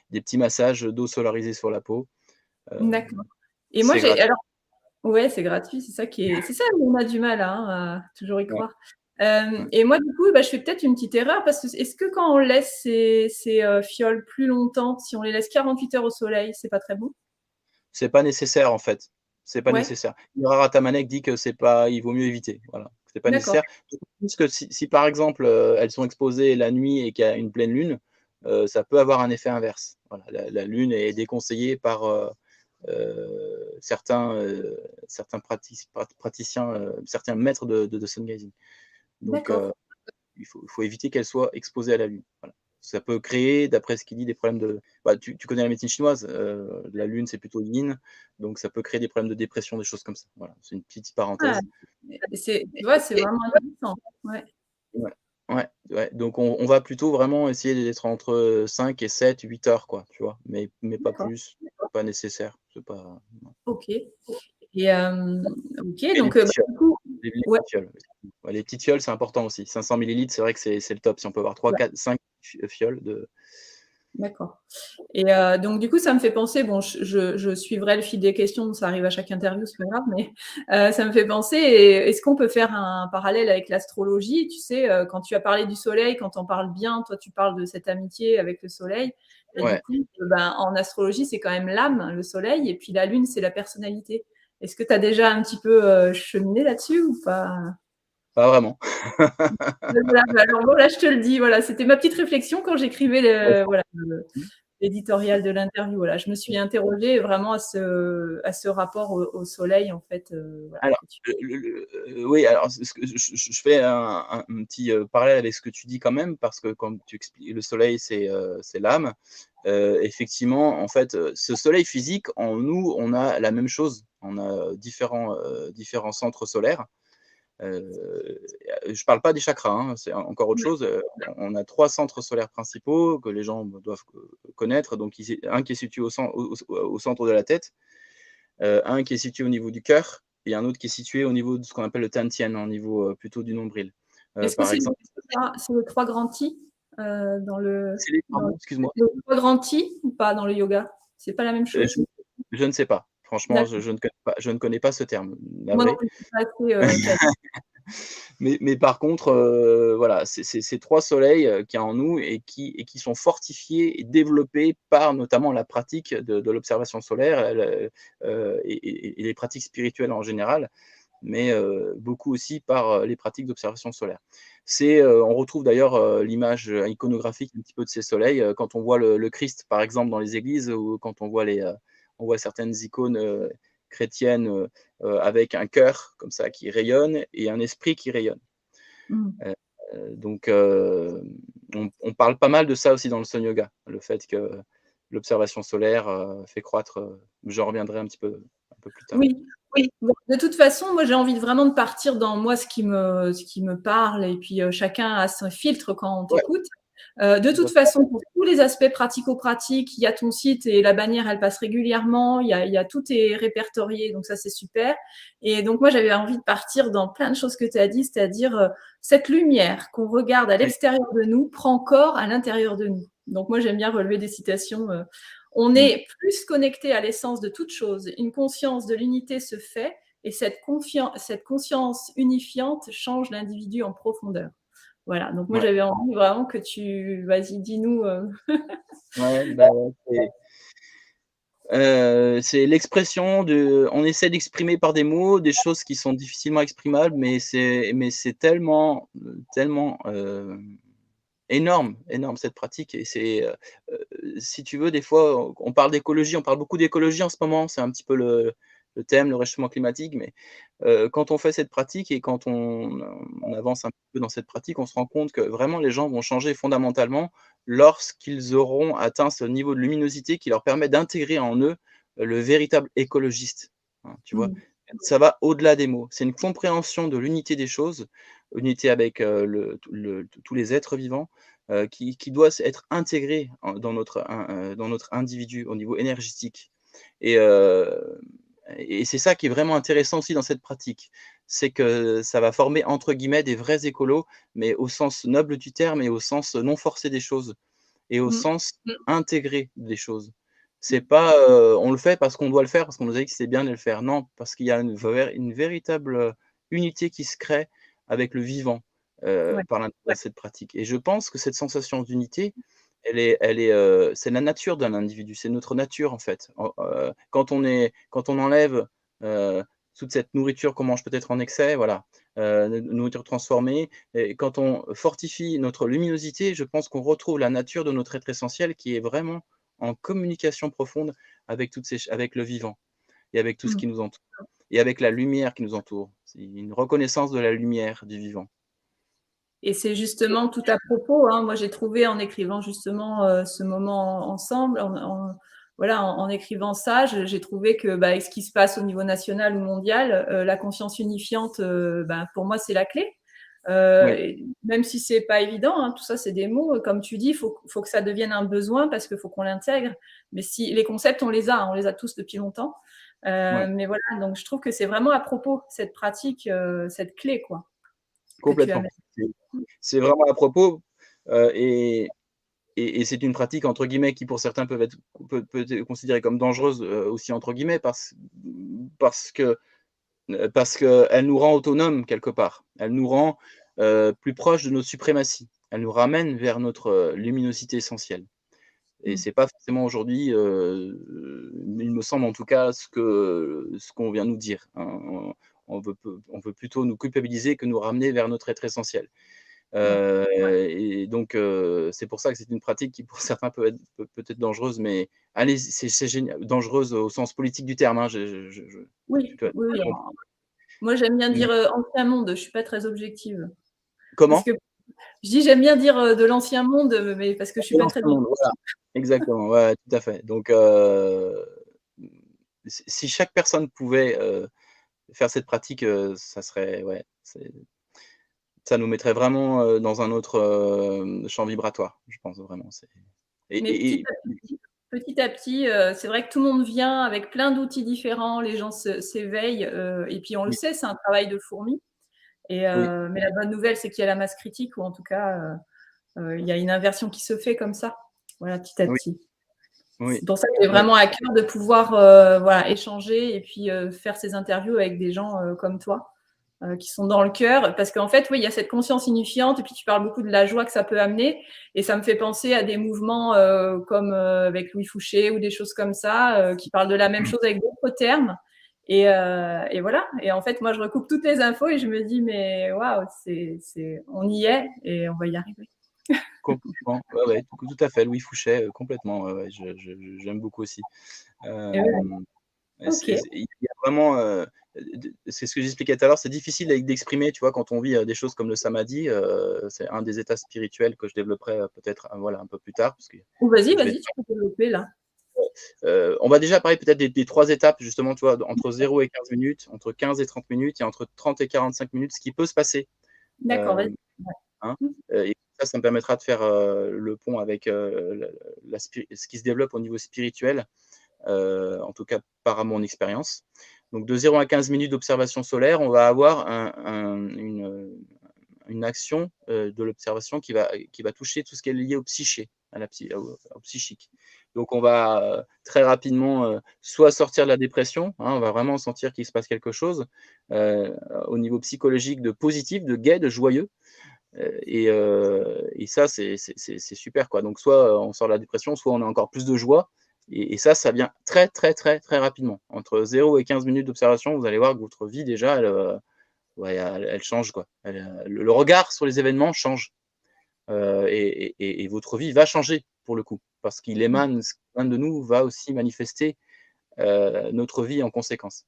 des petits massages d'eau solarisée sur la peau, heu, D'accord. Et moi, c'est j'ai gratuit. alors ouais, c'est gratuit, c'est ça où on a du mal, hein, à toujours y Ouais, croire. ouais. Et moi, du coup, bah, je fais peut-être une petite erreur parce que est-ce que quand on laisse ces fioles plus longtemps, si on les laisse 48 heures au soleil, c'est pas très bon? C'est pas nécessaire en fait, c'est pas Ouais? nécessaire. Mira Ratamanec dit que c'est pas il vaut mieux éviter, voilà, c'est pas D'accord. nécessaire. D'autant plus que si par exemple, elles sont exposées la nuit et qu'il y a une pleine lune, ça peut avoir un effet inverse. Voilà, la lune est déconseillée par, certains praticiens, certains maîtres de sun gazing. Donc D'accord. il faut éviter qu'elle soit exposée à la lune, voilà. Ça peut créer, d'après ce qu'il dit, des problèmes tu connais la médecine chinoise, la lune, c'est plutôt yin, donc ça peut créer des problèmes de dépression, des choses comme ça. Voilà, c'est une petite Ah, parenthèse. tu vois, c'est vraiment intéressant. Ouais. Ouais, ouais, ouais, donc on va plutôt vraiment essayer d'être entre 5 et 7, 8 heures quoi, tu vois? Mais pas D'accord. plus, pas nécessaire, c'est pas non. OK. Et OK, Et les donc petites bah, fioles, du coup les ouais. petites fioles. Ouais, les petites fioles, c'est important aussi. 500 millilitres, c'est vrai que c'est le top. Si on peut avoir 3, 4, 5 fioles de D'accord. Et donc du coup, ça me fait penser, bon, je suivrai le fil des questions, ça arrive à chaque interview, c'est pas grave, mais ça me fait penser, est-ce qu'on peut faire un parallèle avec l'astrologie? Tu sais, quand tu as parlé du soleil, quand on parle bien, toi, tu parles de cette amitié avec le soleil et du ouais. coup, ben, en astrologie, c'est quand même l'âme, le soleil et puis la lune, c'est la personnalité. Est-ce que tu as déjà un petit peu, cheminé là-dessus ou pas? Pas vraiment. Voilà, bah, alors voilà, je te le dis, voilà, c'était ma petite réflexion quand j'écrivais voilà, l'éditorial de l'interview. Voilà, je me suis interrogée vraiment à ce rapport au soleil, en fait, voilà, Alors, que tu oui, alors ce que je fais un petit, parallèle avec ce que tu dis quand même, parce que comme tu expliques, le soleil, c'est l'âme. Effectivement, en fait, ce soleil physique, en nous, on a la même chose. On a différents centres solaires. Je parle pas des chakras, hein, c'est encore autre chose. On a 3 centres solaires principaux que les gens doivent connaître. Donc un qui est situé au centre de la tête, un qui est situé au niveau du cœur et un autre qui est situé au niveau de ce qu'on appelle le Tantien, au niveau, plutôt du nombril. est-ce que Par exemple, c'est les 3 grands Ti, c'est les dans pardon, excuse-moi? les 3 grands Ti ou pas dans le yoga? C'est pas la même Heu, chose? je je ne sais pas. Franchement, D'accord. je ne connais pas ce terme, Moi non navré. plus, je suis pas assez, calée. Mais par contre, voilà, c'est ces 3 soleils, qu'il y a en nous et qui sont fortifiés et développés par notamment la pratique de l'observation solaire, et les pratiques spirituelles en général, mais beaucoup aussi par, les pratiques d'observation solaire. On retrouve d'ailleurs, l'image, iconographique un petit peu de ces soleils, quand on voit le Christ, par exemple, dans les églises, ou quand on voit certaines icônes, chrétiennes, avec un cœur comme ça qui rayonne et un esprit qui rayonne. Mmh. Heu donc on parle pas mal de ça aussi dans le Sun Yoga, le fait que l'observation solaire, fait croître, j'en reviendrai un peu plus tard. Oui, oui. Bon, de toute façon, moi, j'ai envie vraiment de partir dans moi ce qui me parle et puis, chacun a son filtre quand on Ouais, t'écoute. De tout toute à fait. façon, pour tous les aspects pratico-pratiques, il y a ton site et la bannière, elle passe régulièrement. Il y a tout est répertorié, donc ça, c'est super. Et donc moi, j'avais envie de partir dans plein de choses que tu as dit, c'est-à-dire, cette lumière qu'on regarde à Oui, l'extérieur de nous prend corps à l'intérieur de nous. Donc moi, j'aime bien relever des citations, on mmh, est plus connecté à l'essence de toute chose. Une conscience de l'unité se fait et cette conscience unifiante change l'individu en profondeur. Voilà, donc moi ouais, j'avais envie vraiment que tu vas-y, dis-nous, ouais, bah, ouais, c'est l'expression on essaie d'exprimer par des mots des choses qui sont difficilement exprimables, mais c'est tellement, tellement, énorme cette pratique, et si tu veux, des fois, on parle d'écologie, on parle beaucoup d'écologie en ce moment, c'est un petit peu le thème, le réchauffement climatique, mais quand on fait cette pratique et quand on avance un peu dans cette pratique, on se rend compte que vraiment les gens vont changer fondamentalement lorsqu'ils auront atteint ce niveau de luminosité qui leur permet d'intégrer en eux le véritable écologiste, hein, tu vois? mmh, Ça va au-delà des mots. C'est une compréhension de l'unité des choses, unité avec, tous les êtres vivants, qui doit être intégrée dans notre individu au niveau énergétique, et c'est ça qui est vraiment intéressant aussi dans cette pratique. C'est que ça va former entre guillemets «des vrais écolos», mais au sens noble du terme et au sens non forcé des choses et au mmh, sens mmh, intégré des choses. C'est pas, on le fait parce qu'on doit le faire, parce qu'on nous a dit que c'était bien de le faire. Non, parce qu'il y a une véritable, unité qui se crée avec le vivant, ouais, par l'intermédiaire de cette pratique, et je pense que cette sensation d'unité, c'est la nature d'un individu, c'est notre nature en fait. Quand on enlève, heu, toute cette nourriture qu'on mange peut-être en excès, voilà, nourriture transformée, et quand on fortifie notre luminosité, je pense qu'on retrouve la nature de notre être essentiel qui est vraiment en communication profonde avec le vivant et avec tout ce mmh. qui nous entoure et avec la lumière qui nous entoure. C'est une reconnaissance de la lumière du vivant. Et c'est justement tout à propos, hein. Moi, j'ai trouvé en écrivant justement, ce moment ensemble, voilà, en écrivant ça, j'ai trouvé que, bah, avec ce qui se passe au niveau national ou mondial, la conscience unifiante, ben, pour moi, c'est la clé. Oui, Et même si c'est pas évident, hein, tout ça, c'est des mots, comme tu dis, faut que ça devienne un besoin parce qu'il faut qu'on l'intègre. Mais si les concepts, on les a tous depuis longtemps. ouais, Mais voilà, donc je trouve que c'est vraiment à propos, cette pratique, cette clé, quoi, que tu complètement. amènes. C'est vraiment à propos, et c'est une pratique entre guillemets qui pour certains peut être considérée comme «dangereuse», aussi entre guillemets parce que parce qu'elle nous rend autonomes quelque part. Elle nous rend, plus proches de notre suprématie. Elle nous ramène vers notre, luminosité essentielle, et Mmh. c'est pas forcément aujourd'hui, il me semble en tout cas ce qu'on vient nous dire, hein. on veut plutôt nous culpabiliser que nous ramener vers notre être essentiel. Ouais. Et donc, c'est pour ça que c'est une pratique qui, pour certains, peut être dangereuse, mais allez, c'est génial, dangereuse au sens politique du terme, hein, Oui, tu dois oui, oui, comprendre. moi j'aime bien Mmh. dire, ancien monde, je suis pas très objective. Parce Comment? que je dis j'aime bien dire, de l'ancien monde, mais parce que je suis De pas très l'ancien monde, voilà, objective. exactement, ouais, ouais, tout à fait. Donc, mmh, si chaque personne pouvait, faire cette pratique, ça serait ouais, ça nous mettrait vraiment, dans un autre, champ vibratoire, je pense vraiment, c'est Mais et petit à petit, c'est vrai que tout le monde vient avec plein d'outils différents, les gens s'éveillent, et puis on le oui, sait, c'est un travail de fourmi oui, mais la bonne nouvelle, c'est qu'il y a la masse critique ou en tout cas, il y a une inversion qui se fait comme ça, voilà, petit à oui, petit. oui, C'est pour ça que j'ai ouais, vraiment à cœur de pouvoir, voilà, échanger et puis, faire ces interviews avec des gens, comme toi, qui sont dans le cœur. Parce qu'en fait, oui, il y a cette conscience unifiante et puis tu parles beaucoup de la joie que ça peut amener et ça me fait penser à des mouvements, comme, avec Louis Fouché ou des choses comme ça, qui parlent de la même mmh, chose avec d'autres termes et voilà et en fait, moi, je recoupe toutes les infos et je me dis: «Mais waouh, c'est on y est et on va y arriver». complètement, ouais, ouais, tout à fait, Louis Fouché, complètement, ouais, ouais, j'aime beaucoup aussi. Et ouais, Et OK. il y a vraiment, c'est ce que j'expliquais tout à l'heure, c'est difficile d'exprimer, tu vois? Quand on vit, des choses comme le samadhi, c'est un des états spirituels que je développerai, peut-être, voilà, un peu plus tard parce que Ou vas-y, je vais vas-y, tu peux développer là. on va déjà parler peut-être des 3 étapes justement, tu vois? Entre 0 et 15 minutes, entre 15 et 30 minutes et entre 30 et 45 minutes, ce qui peut se passer, D'accord, vas-y. hem, hein, Ouais. et ça me permettra de faire, le pont avec, ce qui se développe au niveau spirituel, en tout cas par mon expérience. Donc de 0 à 15 minutes d'observation solaire, on va avoir une action, de l'observation qui va toucher tout ce qui est lié au psyché, à la au psychique. Donc on va, très rapidement, soit sortir de la dépression, hein, on va vraiment sentir qu'il se passe quelque chose, heu, au niveau psychologique de positif, de gai, de joyeux, et ça c'est super quoi. Donc soit, on sort de la dépression, soit on a encore plus de joie et ça vient très, très, très, très rapidement. Entre 0 et 15 minutes d'observation, vous allez voir que votre vie déjà ouais, elle change quoi. Le regard sur les événements change, et votre vie va changer pour le coup. Parce qu'il Mmh. émane ce qui émane de nous va aussi manifester, notre vie en conséquence.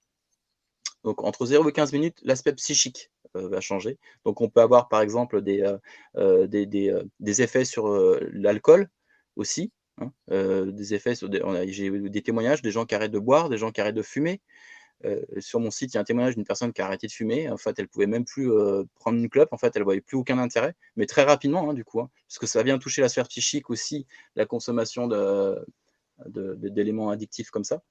Donc entre 0 et 15 minutes, l'aspect psychique, va changer. Donc on peut avoir par exemple des effets sur, l'alcool aussi, hein, des effets sur j'ai eu des témoignages, des gens qui arrêtent de boire, des gens qui arrêtent de fumer. Sur mon site, il y a un témoignage d'une personne qui a arrêté de fumer. En fait, elle pouvait même plus, prendre une clope. En fait, elle voyait plus aucun intérêt, mais très rapidement, hein, du coup, hein, parce que ça vient toucher la sphère psychique aussi, la consommation d'éléments addictifs comme ça.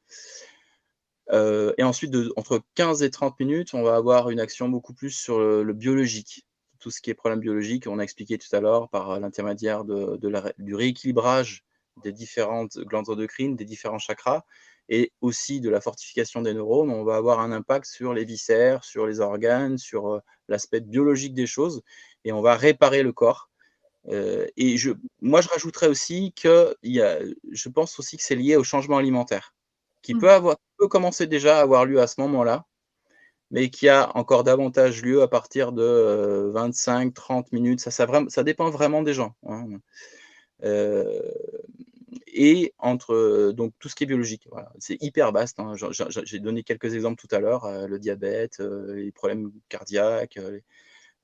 Et ensuite entre 15 et 30 minutes, on va avoir une action beaucoup plus sur le biologique. Tout ce qui est problème biologique, on a expliqué tout à l'heure par, l'intermédiaire du rééquilibrage des différentes glandes endocrines, des différents chakras et aussi de la fortification des neurones. On va avoir un impact sur les viscères, sur les organes, sur, l'aspect biologique des choses et on va réparer le corps. Et moi je rajouterais aussi je pense aussi que c'est lié au changement alimentaire, qui Mmh. peut commencer déjà à avoir lieu à ce moment-là, mais qui a encore davantage lieu à partir de, 25-30 minutes. Ça dépend vraiment des gens, hein, heu et entre, donc tout ce qui est biologique, voilà. C'est hyper vaste, hein. J'ai donné quelques exemples tout à l'heure, le diabète, les problèmes cardiaques,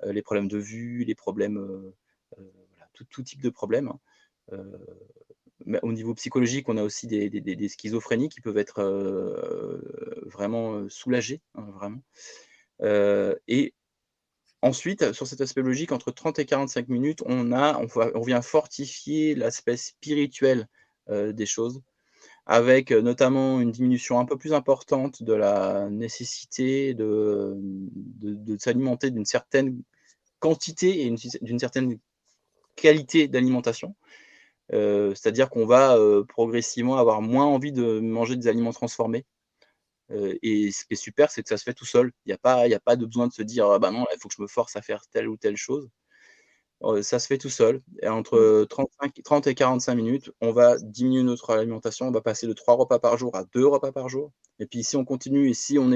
les problèmes de vue, les problèmes, voilà, tout type de problèmes, hein. Heu, mais au niveau psychologique, on a aussi des schizophrénies qui peuvent être, vraiment, soulagées, hein, vraiment. Et ensuite, sur cet aspect logique, entre 30 et 45 minutes, on vient fortifier l'aspect spirituel, des choses avec, notamment une diminution un peu plus importante de la nécessité de s'alimenter d'une certaine quantité et d'une certaine qualité d'alimentation. C'est-à-dire qu'on va, progressivement avoir moins envie de manger des aliments transformés, et ce qui est super, c'est que ça se fait tout seul. Il y a pas de besoin de se dire: «Ah bah non, là, il faut que je me force à faire telle ou telle chose». Ça se fait tout seul et entre 30 et 45 minutes, on va diminuer notre alimentation, on va passer de 3 repas par jour à 2 repas par jour et puis si on continue et si on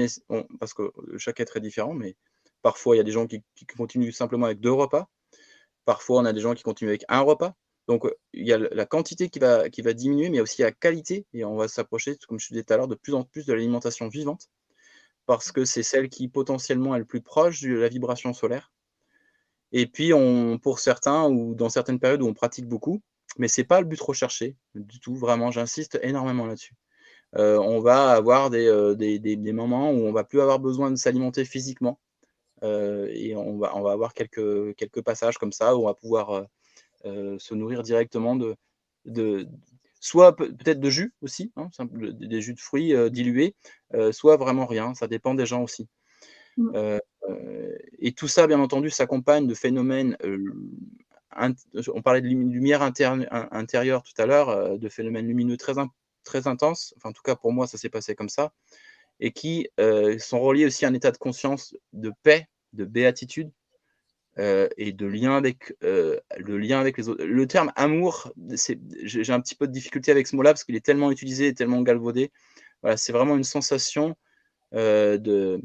parce que chaque être est différent, mais parfois il y a des gens qui continuent simplement avec 2 repas. Parfois, on a des gens qui continuent avec un repas. Donc, il y a la quantité qui va diminuer, mais aussi la qualité et on va s'approcher, comme je te disais tout à l'heure, de plus en plus de l'alimentation vivante parce que c'est celle qui potentiellement est le plus proche de la vibration solaire et puis pour certains ou dans certaines périodes où on pratique beaucoup, mais c'est pas le but recherché du tout, vraiment, j'insiste énormément là-dessus. On va avoir des moments où on va plus avoir besoin de s'alimenter physiquement, et on va avoir quelques passages comme ça où on va pouvoir, se nourrir directement de soit peut-être de jus aussi, hein, des jus de fruits, dilués, soit vraiment rien, ça dépend des gens aussi. Mmh. Et tout ça, bien entendu, s'accompagne de phénomènes, int on parlait de lumière intérieure tout à l'heure, de phénomènes lumineux très intenses, enfin, en tout cas pour moi, ça s'est passé comme ça et qui, sont reliés aussi à un état de conscience de paix, de béatitude, et de lien avec, le lien avec les autres. Le terme amour, j'ai un petit peu de difficulté avec ce mot-là parce qu'il est tellement utilisé et tellement galvaudé. Voilà, c'est vraiment une sensation, de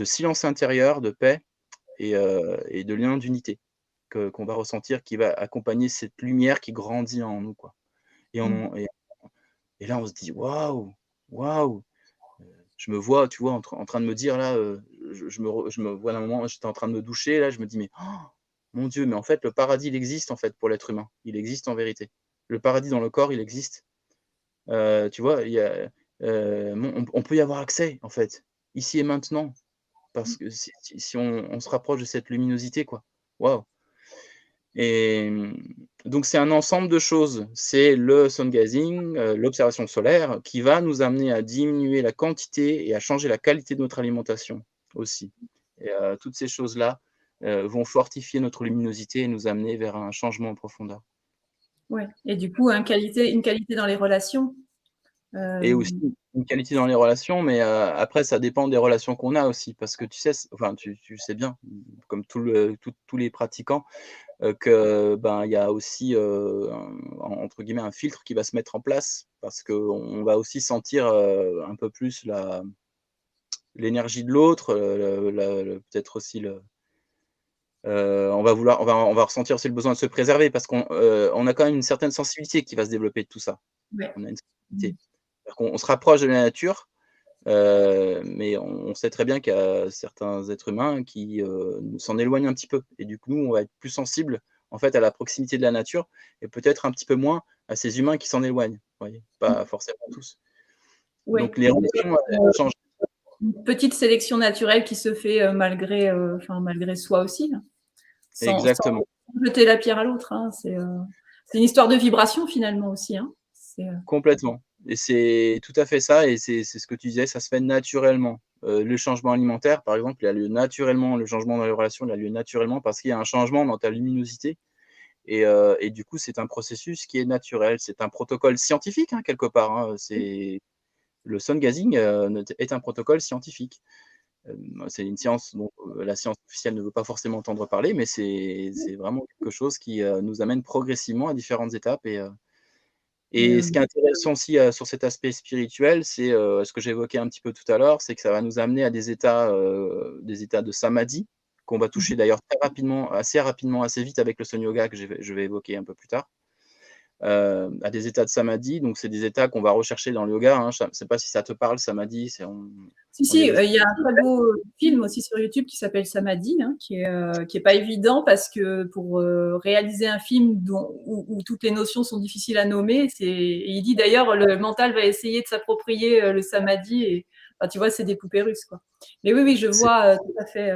silence intérieur, de paix et de lien d'unité qu'on va ressentir, qui va accompagner cette lumière qui grandit en nous, quoi. Et Mmh. on et là, on se dit: «Waouh! Waouh!» Je me vois, tu vois, en train de me dire là, je me vois à un moment, j'étais en train de me doucher, là, je me dis: «Mais oh, mon Dieu, mais en fait, le paradis, il existe, en fait, pour l'être humain. Il existe en vérité. Le paradis dans le corps, il existe». Tu vois? Il y a, on peut y avoir accès, en fait, ici et maintenant, parce que si on se rapproche de cette luminosité, quoi. Waouh! Et donc c'est un ensemble de choses. C'est le sun gazing, l'observation solaire qui va nous amener à diminuer la quantité et à changer la qualité de notre alimentation aussi. Et toutes ces choses-là, vont fortifier notre luminosité et nous amener vers un changement en profondeur. Ouais et du coup, une qualité dans les relations. Et aussi Hem, une qualité dans les relations, mais après ça dépend des relations qu'on a aussi parce que tu sais, enfin tu sais bien, comme tous les pratiquants, que, ben, il y a aussi, entre guillemets «un filtre» qui va se mettre en place parce qu'on va aussi sentir, un peu plus l'énergie de l'autre, peut-être aussi on va ressentir aussi le besoin de se préserver parce on a quand même une certaine sensibilité qui va se développer de tout ça. ouais. On a une Mmh. sensibilité. C'est-à-dire qu'on se rapproche de la nature, mais on sait très bien qu'il y a certains êtres humains qui, s'en éloignent un petit peu et du coup, nous, on va être plus sensibles, en fait, à la proximité de la nature et peut-être un petit peu moins à ces humains qui s'en éloignent, vous voyez? Pas forcément tous. Ouais, Donc les il y relations, elles a changent. une petite sélection naturelle qui se fait, malgré, enfin malgré soi aussi, hein, sans Exactement, jeter la pierre à l'autre, hein. C'est une histoire de vibration finalement aussi, hein. complètement et c'est tout à fait ça et c'est ce que tu disais, ça se fait naturellement. Le changement alimentaire, par exemple, il a lieu naturellement, le changement dans les relations, il a lieu naturellement parce qu'il y a un changement dans ta luminosité. Et du coup, c'est un processus qui est naturel. C'est un protocole scientifique, hein, quelque part, hein. C'est le sun gazing, est un protocole scientifique. C'est une science dont, la science officielle ne veut pas forcément entendre parler, mais c'est vraiment quelque chose qui, nous amène progressivement à différentes étapes Et et ce qui est intéressant aussi, sur cet aspect spirituel, c'est, ce que j'évoquais un petit peu tout à l'heure, c'est que ça va nous amener à des états de samadhi, qu'on va toucher d'ailleurs très rapidement, assez rapidement, assez vite avec le sun yoga que je vais évoquer un peu plus tard. À des états de samadhi, donc c'est des états qu'on va rechercher dans le yoga, hein. Je ne sais pas si ça te parle, samadhi, si, on est si, resté. il y a un très beau film aussi sur YouTube qui s'appelle Samadhi, hein, qui est pas évident parce que pour, réaliser un film où toutes les notions sont difficiles à nommer, et il dit d'ailleurs le mental va essayer de s'approprier, le samadhi et enfin, tu vois, c'est des poupées russes, quoi. Mais oui, oui, je C'est vois, tout à fait,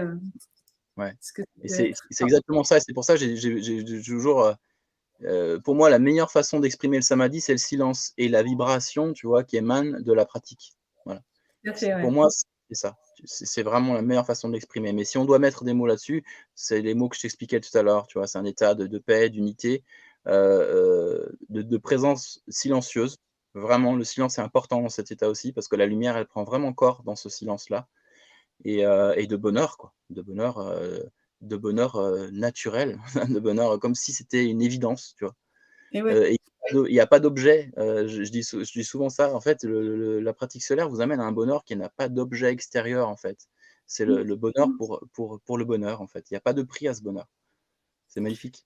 Ouais ce que ça et peut c'est être. c'est exactement ça et c'est pour ça que j'ai toujours, pour moi, la meilleure façon d'exprimer le samadhi, c'est le silence et la vibration, tu vois, qui émane de la pratique. Voilà. Tout à fait, Pour ouais. moi, c'est ça. C'est vraiment la meilleure façon de l'exprimer. Mais si on doit mettre des mots là-dessus, c'est les mots que je t'expliquais tout à l'heure, tu vois? C'est un état de paix, d'unité, de présence silencieuse. Vraiment, le silence est important dans cet état aussi parce que la lumière, elle prend vraiment corps dans ce silence-là et de bonheur, quoi. De bonheur, bonheur naturel, de bonheur comme si c'était une évidence, tu vois? Et ouais. Et il y a pas d'objet, je dis souvent ça, en fait, la pratique solaire vous amène à un bonheur qui n'a pas d'objet extérieur, en fait. C'est Mmh. le bonheur pour le bonheur, en fait. Il y a pas de prix à ce bonheur. C'est magnifique.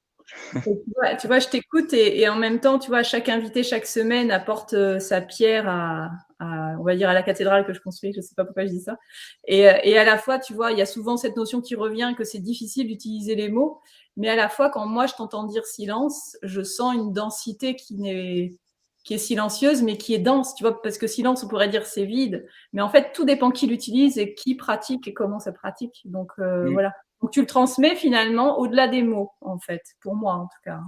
Et tu vois, je t'écoute et en même temps, tu vois, chaque invité, chaque semaine apporte, sa pierre à on va dire à la cathédrale que je construis, je sais pas pourquoi je dis ça et à la fois, tu vois, il y a souvent cette notion qui revient que c'est difficile d'utiliser les mots, mais à la fois, quand moi je t'entends dire silence, je sens une densité qui est silencieuse, mais qui est dense, tu vois? Parce que silence, on pourrait dire c'est vide, mais en fait, tout dépend qui l'utilise et qui pratique et comment ça pratique, donc Mmh. voilà. Donc tu le transmets finalement au-delà des mots, en fait, pour moi en tout cas.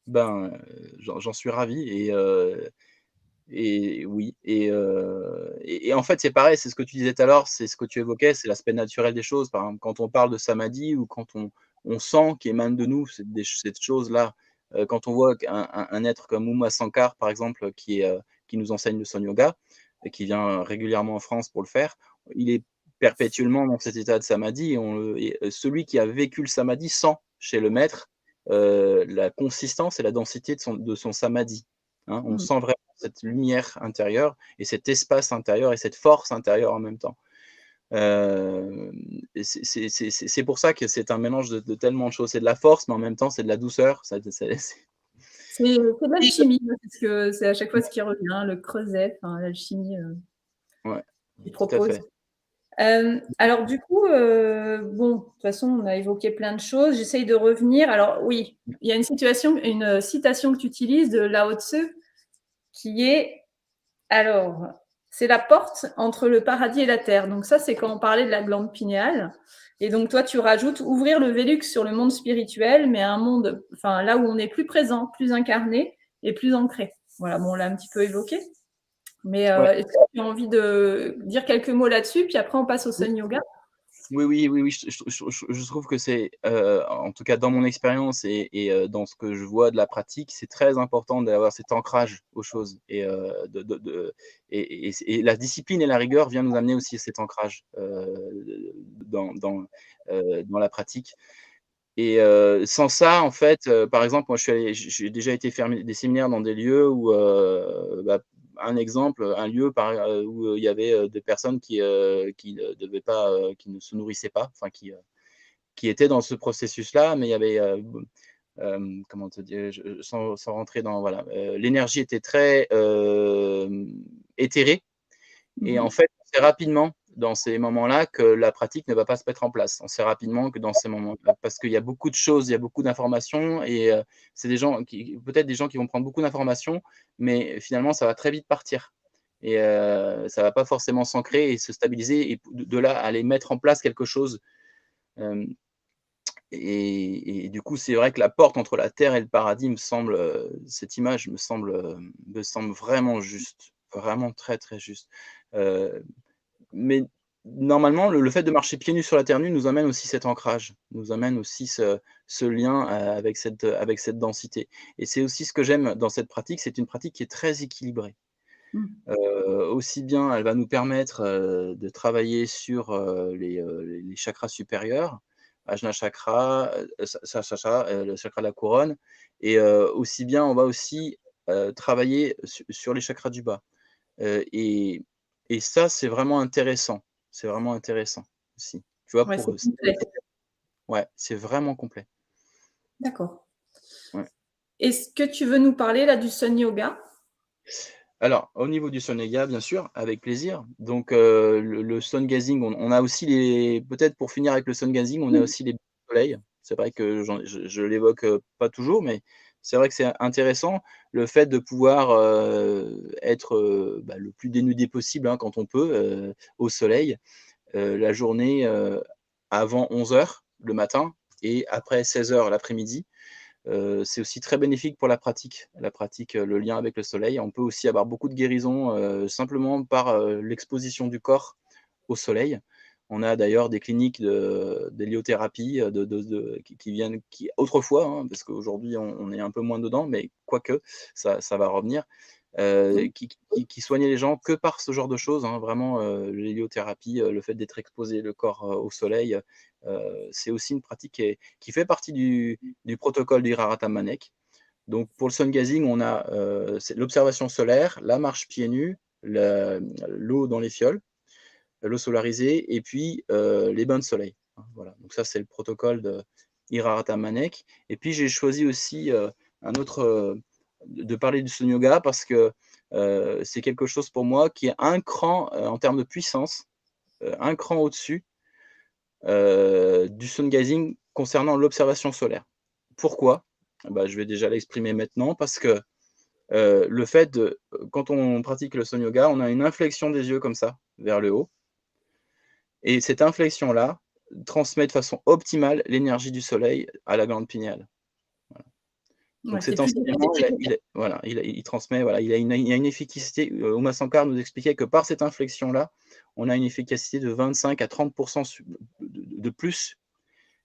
Ben, j'en suis ravi et oui et en fait, c'est pareil, c'est ce que tu disais tout à l'heure, c'est ce que tu évoquais, c'est l'aspect naturel des choses. Par exemple, quand on parle de samadhi ou quand on sent qu'émane de nous cette chose-là, quand on voit un être comme Uma Sankar, par exemple, qui nous enseigne le Sun Yoga et qui vient régulièrement en France pour le faire, il est perpétuellement dans cet état de samadhi et celui qui a vécu le samadhi sent chez le maître, la consistance et la densité de son samadhi, hein. On Mmh. sent vraiment cette lumière intérieure et cet espace intérieur et cette force intérieure en même temps. Et c'est pour ça que c'est un mélange de tellement de choses. C'est de la force, mais en même temps, c'est de la douceur. Ça c'est C'est de l'alchimie, moi, c'est à chaque fois ce qui revient, le creuset, enfin l'alchimie, ouais, qu'il tout à propose. fait. Alors du coup, bon, de toute façon, on a évoqué plein de choses. J'essaye de revenir. Alors oui, il y a une citation que tu utilises de Lao Tzu qui est alors, c'est la porte entre le paradis et la terre. Donc ça, c'est quand on parlait de la glande pinéale. Et donc toi, tu rajoutes ouvrir le Vélux sur le monde spirituel, mais un monde, enfin là où on est plus présent, plus incarné et plus ancré. Voilà, bon, on l'a un petit peu évoqué. Mais Ouais. est-ce que tu as envie de dire quelques mots là-dessus, puis après on passe au Sun Yoga? Oui, je trouve que c'est, en tout cas dans mon expérience dans ce que je vois de la pratique, c'est très important d'avoir cet ancrage aux choses et et la discipline et la rigueur vient nous amener aussi à cet ancrage, dans la pratique et sans ça, en fait, par exemple, moi, j'ai déjà été faire des séminaires dans des lieux où, bah, un exemple, un lieu où il y avait, des personnes qui ne devaient pas, qui ne se nourrissaient pas, enfin qui étaient dans ce processus-là, mais il y avait, comment te dire? Sans rentrer dans voilà, l'énergie était très, éthérée et en Mmh. fait, on sait rapidement dans ces moments-là que la pratique ne va pas se mettre en place. On sait rapidement que dans ces moments-là parce qu'il y a beaucoup de choses, il y a beaucoup d'informations et c'est des gens qui peut-être des gens qui vont prendre beaucoup d'informations, mais finalement ça va très vite partir et ça va pas forcément s'ancrer et se stabiliser et de là à aller mettre en place quelque chose, hem et du coup, c'est vrai que la porte entre la terre et le paradis me semble, cette image me semble vraiment juste, vraiment très, très juste. Heu, mais normalement, le fait de marcher pieds nus sur la terre nue nous amène aussi cet ancrage, nous amène aussi ce lien, avec cette densité et c'est aussi ce que j'aime dans cette pratique, c'est une pratique qui est très équilibrée. Mmh. Aussi bien, elle va nous permettre, de travailler sur, les chakras supérieurs, Ajna chakra, Sahasrara, le chakra de la couronne et aussi bien, on va aussi, travailler sur les chakras du bas, et ça, c'est vraiment intéressant. C'est vraiment intéressant aussi. Tu vois, Ouais, c'est pour complet. ouais, c'est vraiment complet. D'accord. Ouais. Est-ce que tu veux nous parler là du Sun Yoga? Alors, au niveau du sun yoga, bien sûr, avec plaisir. Donc, le sun gazing, on a aussi les peut-être pour finir avec le sun gazing, on a Mmh. aussi les soleils. C'est vrai que je l'évoque, pas toujours, mais c'est vrai que c'est intéressant le fait de pouvoir, être, bah, le plus dénudé possible, hein, quand on peut, au soleil, la journée, avant 11 heures le matin et après 16 heures l'après-midi. C'est aussi très bénéfique pour la pratique, le lien avec le soleil. On peut aussi avoir beaucoup de guérisons, simplement par, l'exposition du corps au soleil. On a d'ailleurs des cliniques d'héliothérapie, qui viennent qui autrefois, hein, parce qu'aujourd'hui on est un peu moins dedans, mais quoique ça va revenir, Oui. qui soignait les gens que par ce genre de choses, hein, vraiment, l'héliothérapie, le fait d'être exposé le corps, au soleil, c'est aussi une pratique qui fait partie du protocole d'Irarata Manek. Donc pour le sun gazing, on a, c'est l'observation solaire, la marche pieds nus, l'eau dans les fioles, l'eau solarisée et puis, les bains de soleil, hein, voilà. Donc ça, c'est le protocole de Irarata Manek et puis j'ai choisi aussi, un autre, de parler du sun yoga parce que, c'est quelque chose pour moi qui est un cran, en termes de puissance, un cran au-dessus, du sun gazing concernant l'observation solaire. Pourquoi? Bah, je vais déjà l'exprimer maintenant parce que, le fait de quand on pratique le sun yoga, on a une inflexion des yeux comme ça, vers le haut et cette inflexion-là transmet de façon optimale l'énergie du soleil à la glande pinéale. Ouais, Donc c'est cet plus enseignement, énergétique. voilà, il transmet, voilà, il y a une efficacité, Uma Sankar nous expliquait que par cette inflexion-là, on a une efficacité de 25 à 30 de plus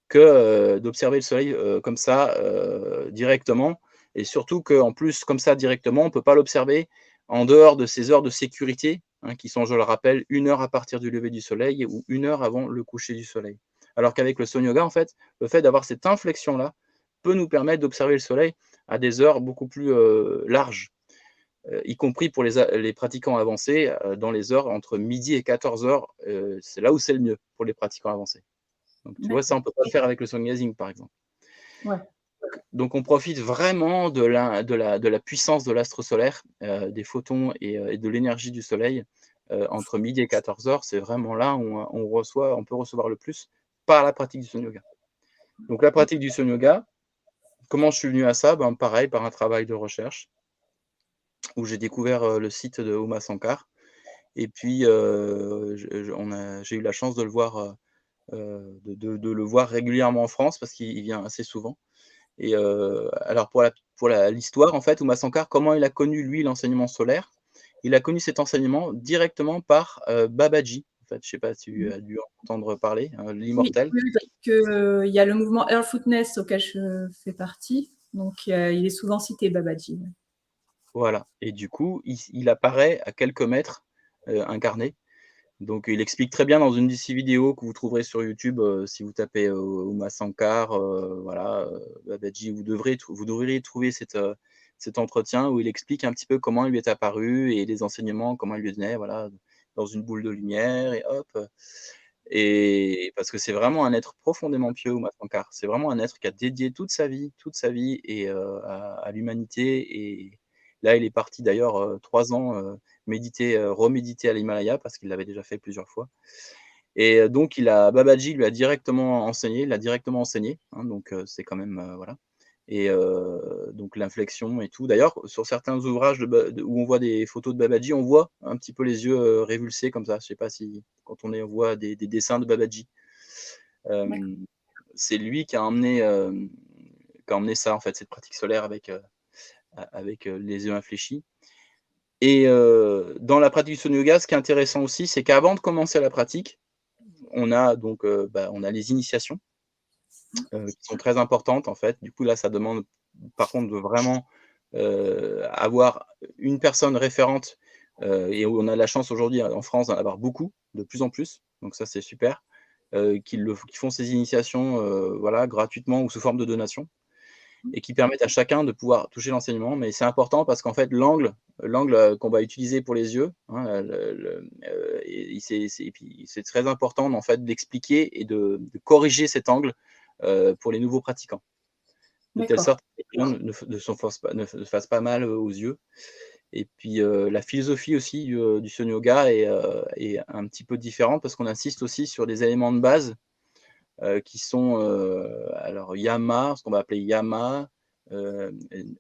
que, d'observer le soleil, comme ça, directement et surtout qu'en plus, comme ça, directement, on ne peut pas l'observer en dehors de ces heures de sécurité, hein, qui sont, je le rappelle, 1 heure à partir du lever du soleil ou 1 heure avant le coucher du soleil. Alors qu'avec le Sun Yoga, en fait, le fait d'avoir cette inflexion-là peut nous permettre d'observer le soleil à des heures beaucoup plus, larges, y compris pour les pratiquants avancés, dans les heures entre midi et 14h, c'est là où c'est le mieux pour les pratiquants avancés. Donc tu vois, ça, D'accord. on peut pas le faire avec le sun gazing, par exemple. Ouais. Donc on profite vraiment de la puissance de l'astre solaire, des photons et de l'énergie du soleil, entre midi et 14h. C'est vraiment là où on peut recevoir le plus par la pratique du sun yoga. Donc la pratique du sun yoga, comment je suis venu à ça? Ben, pareil, par un travail de recherche où j'ai découvert, le site de Uma Sankar et puis, j'ai eu la chance de le voir, de le voir régulièrement en France parce qu'il vient assez souvent. Et alors pour l'histoire, en fait, Uma Sankar, comment il a connu, lui, l'enseignement solaire? Il a connu cet enseignement directement par, Babaji. En fait, je sais pas si tu Mmh. as dû entendre parler, Oui, l'immortel. oui, oui, parce que, il y a le mouvement Earthfulness auquel je fais partie, donc il est souvent cité Babaji, ouais. Voilà et du coup, il apparaît à quelques mètres, incarné. Donc il explique très bien dans une de ses vidéos que vous trouverez sur YouTube, si vous tapez, Uma Sankar, voilà, Babaji, vous devriez trouver cet entretien où il explique un petit peu comment il lui est apparu et les enseignements, comment il lui donnait, voilà, dans une boule de lumière et hop, et parce que c'est vraiment un être profondément pieux, Uma Sankar. C'est vraiment un être qui a dédié toute sa vie et à l'humanité et là, il est parti d'ailleurs, 3 ans, méditer, reméditer à l'Himalaya parce qu'il l'avait déjà fait plusieurs fois et donc Babaji lui a directement enseigné, il l'a directement enseigné, hein, donc c'est quand même, voilà et donc l'inflexion et tout. D'ailleurs, sur certains ouvrages où on voit des photos de Babaji, on voit un petit peu les yeux, révulsés comme ça. Je sais pas si quand on voit des dessins de Babaji. D'accord. Hem, c'est lui qui a emmené ça, en fait, cette pratique solaire avec, les yeux infléchis et dans la pratique du Sun Yoga, ce qui est intéressant aussi, c'est qu'avant de commencer la pratique, on a donc, on a les initiations, qui sont très importantes, en fait. Du coup, là, ça demande par contre de vraiment, avoir une personne référente, et où on a la chance aujourd'hui, en France, d'en avoir beaucoup, de plus en plus, donc ça, c'est super, qui font ces initiations, voilà, gratuitement ou sous forme de donation et qui permettent à chacun de pouvoir toucher l'enseignement. Mais c'est important parce qu'en fait, l'angle, qu'on va utiliser pour les yeux, hein, et et puis c'est très important en fait d'expliquer et de corriger cet angle, pour les nouveaux pratiquants. De telle D'accord. sorte que les gens ne fassent pas mal, aux yeux. Et puis, la philosophie aussi du Sun Yoga est un petit peu différente parce qu'on insiste aussi sur des éléments de base qui sont, alors yama, ce qu'on va appeler yama,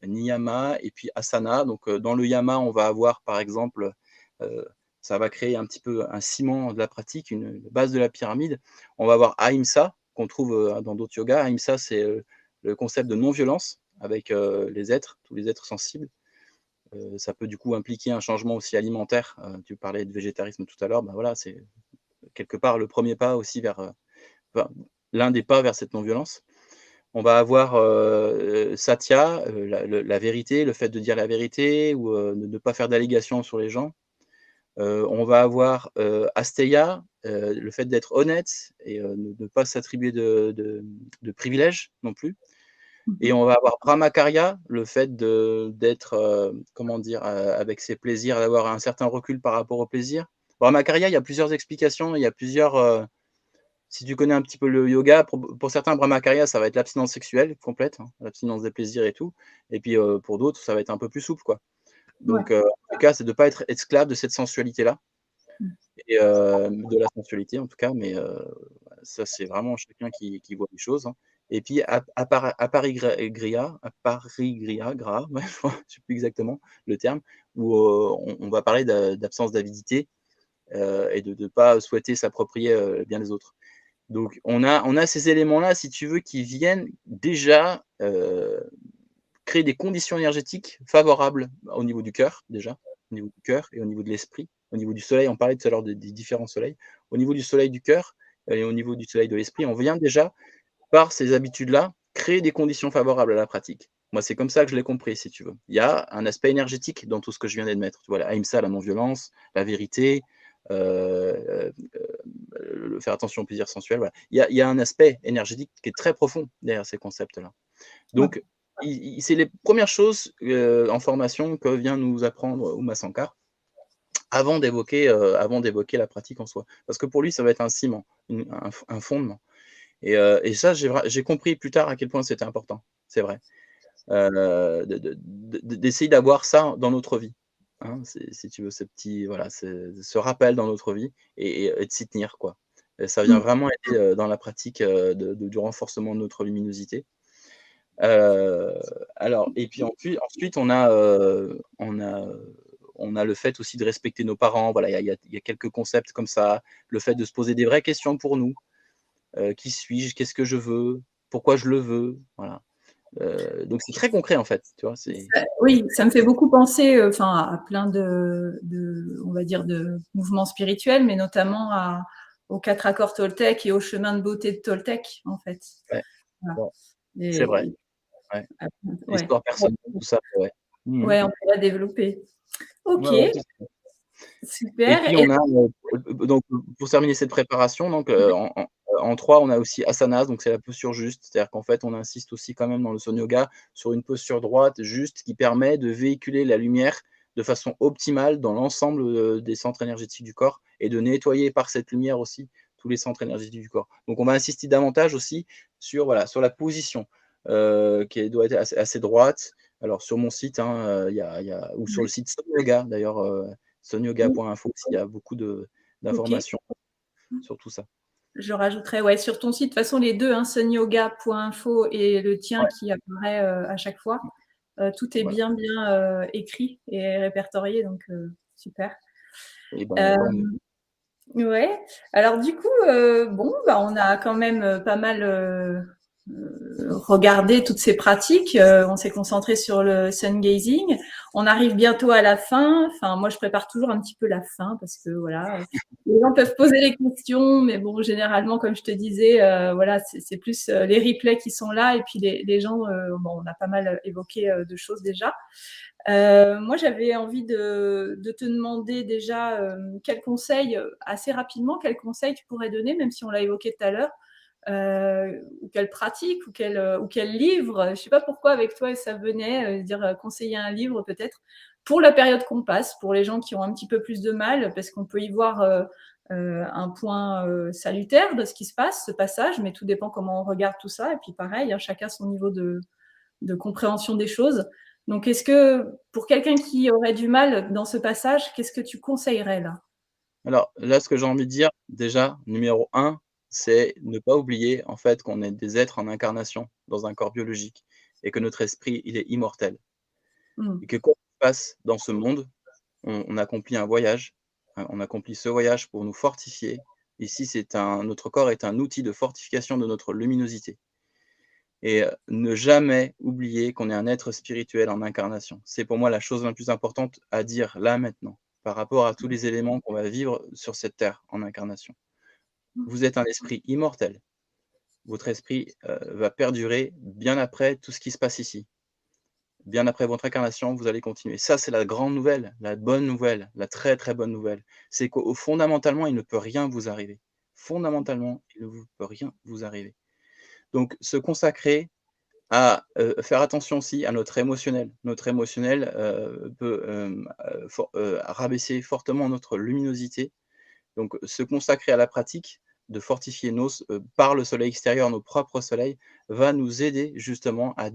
niyama et puis asana. Donc, dans le yama, on va avoir par exemple, ça va créer un petit peu un ciment de la pratique, une base de la pyramide. On va avoir ahimsa qu'on trouve, dans d'autres yogas. Ahimsa, c'est, le concept de non-violence avec, tous les êtres sensibles. Ça peut du coup impliquer un changement aussi alimentaire. Tu parlais de végétarisme tout à l'heure, bah, voilà, c'est quelque part le premier pas aussi vers, enfin, l'un des pas vers cette non-violence. On va avoir, Satya, la vérité, le fait de dire la vérité ou, de ne pas faire d'allégations sur les gens. On va avoir, Asteya, le fait d'être honnête et ne pas s'attribuer de privilèges non plus. Et Mmh. on va avoir Brahmacharya, le fait d'être, comment dire? Avec ses plaisirs, d'avoir un certain recul par rapport aux plaisirs. Brahmacharya, il y a plusieurs explications, il y a plusieurs, si tu connais un petit peu le yoga, pour certains, Brahmacharya, ça va être l'abstinence sexuelle complète, hein, l'abstinence des plaisirs et tout. Et puis, pour d'autres, ça va être un peu plus souple, quoi. Ouais. Donc, en tout cas, c'est de ne pas être esclave de cette sensualité-là Mmh. et de la sensualité en tout cas, mais ça, c'est vraiment chacun qui voit les choses, hein. Et puis aparigrya, ouais, je crois, je sais plus exactement le terme, où, on va parler d'absence d'avidité, et de ne pas souhaiter s'approprier, le bien des autres. Donc on a ces éléments-là, si tu veux, qui viennent déjà, créer des conditions énergétiques favorables au niveau du cœur, déjà, au niveau du cœur et au niveau de l'esprit. Au niveau du soleil, on parlait tout à l'heure des différents soleils. Au niveau du soleil du cœur et au niveau du soleil de l'esprit, on vient déjà, par ces habitudes-là, créer des conditions favorables à la pratique. Moi, c'est comme ça que je l'ai compris, si tu veux. Il y a un aspect énergétique dans tout ce que je viens d'admettre. Tu vois, la ahimsa, la non-violence, la vérité, faire attention au plaisir sensuel. Voilà. Il y a un aspect énergétique qui est très profond derrière ces concepts-là. Ouais. Donc, c'est les premières choses en formation que vient nous apprendre Uma Sankar avant d'évoquer la pratique en soi. Parce que pour lui, ça va être un ciment, un fondement. Et ça, j'ai compris plus tard à quel point c'était important. C'est vrai. D'essayer d'avoir ça dans notre vie. Hein, si tu veux, voilà, ce rappel dans notre vie et de s'y tenir, quoi. Et ça vient Mmh. vraiment aider dans la pratique du renforcement de notre luminosité. Alors et puis ensuite on a le fait aussi de respecter nos parents. Voilà, il y a quelques concepts comme ça. Le fait de se poser des vraies questions pour nous. Qui suis-je? Qu'est-ce que je veux? Pourquoi je le veux? Voilà. Donc c'est très concret en fait, tu vois? C'est Oui, ça me fait beaucoup penser, enfin, à plein de on va dire, de mouvements spirituels, mais notamment aux 4 accords Toltec et au chemin de beauté de Toltec, en fait. ouais, Voilà. bon, c'est vrai, Et ouais. ouais. L'histoire personnelle, tout ça, ouais. Mmh mh. Ouais, on pourrait développer. Ouais, OK, ouais, tout à fait. Et super puis et on a, donc pour terminer cette préparation, donc en 3, on a aussi asanas, donc c'est la posture juste. C'est-à-dire qu'en fait, on insiste aussi quand même dans le Sun Yoga sur une posture droite juste qui permet de véhiculer la lumière de façon optimale dans l'ensemble, des centres énergétiques du corps et de nettoyer par cette lumière aussi tous les centres énergétiques du corps. Donc on va insister davantage aussi sur, voilà, sur la position, qui doit être assez droite. Alors sur mon site, hein, il y a ou sur le ouais, site Sun Yoga d'ailleurs, oui, sunyoga.info aussi, il y a beaucoup OK. d'informations sur tout ça. Je rajouterai, ouais, sur ton site, de toute façon les 2, hein, sunyoga.info et le tien Ouais, qui apparaît, à chaque fois, tout est voilà. bien, écrit et répertorié, donc super. Et ben, tant mieux. Hem Ouais. Alors du coup, bon, bah, on a quand même, pas mal, regardé toutes ces pratiques, on s'est concentré sur le sun gazing. On arrive bientôt à la fin. Enfin, moi, je prépare toujours un petit peu la fin parce que voilà, les gens peuvent poser les questions, mais bon, généralement, comme je te disais, voilà, c'est plus, les replays qui sont là et puis les gens, bon, on a pas mal évoqué, de choses déjà. Moi, j'avais envie de te demander déjà, quels conseils, assez rapidement, quels conseils tu pourrais donner, même si on l'a évoqué tout à l'heure, ou quelle pratique ou quel livre? Je ne sais pas pourquoi avec toi ça venait, dire, conseiller un livre peut-être, pour la période qu'on passe, pour les gens qui ont un petit peu plus de mal, parce qu'on peut y voir, un point, salutaire de ce qui se passe, ce passage, mais tout dépend comment on regarde tout ça et puis pareil, hein, chacun son niveau de compréhension des choses. Donc, est-ce que pour quelqu'un qui aurait du mal dans ce passage, qu'est-ce que tu conseillerais là? Alors là, ce que j'ai envie de dire, déjà, numéro un, c'est ne pas oublier, en fait, qu'on est des êtres en incarnation dans un corps biologique et que notre esprit, il est immortel Mmh. et que quoi qu'il se passe dans ce monde, on accomplit un voyage, on accomplit ce voyage pour nous fortifier. Ici, notre corps est un outil de fortification de notre luminosité. Et ne jamais oublier qu'on est un être spirituel en incarnation. C'est pour moi la chose la plus importante à dire là, maintenant, par rapport à tous les éléments qu'on va vivre sur cette terre en incarnation. Mmh. Vous êtes un esprit immortel. votre esprit va perdurer bien après tout ce qui se passe ici. Bien après votre incarnation, vous allez continuer. Ça, c'est la grande nouvelle, la bonne nouvelle, la très, très bonne nouvelle. C'est qu'au fondamentalement, il ne peut rien vous arriver. Fondamentalement, il ne peut rien vous arriver. Donc se consacrer à, faire attention aussi à notre émotionnel. Notre émotionnel, peut, rabaisser fortement notre luminosité. Donc se consacrer à la pratique de fortifier par le soleil extérieur, nos propres soleils, va nous aider justement à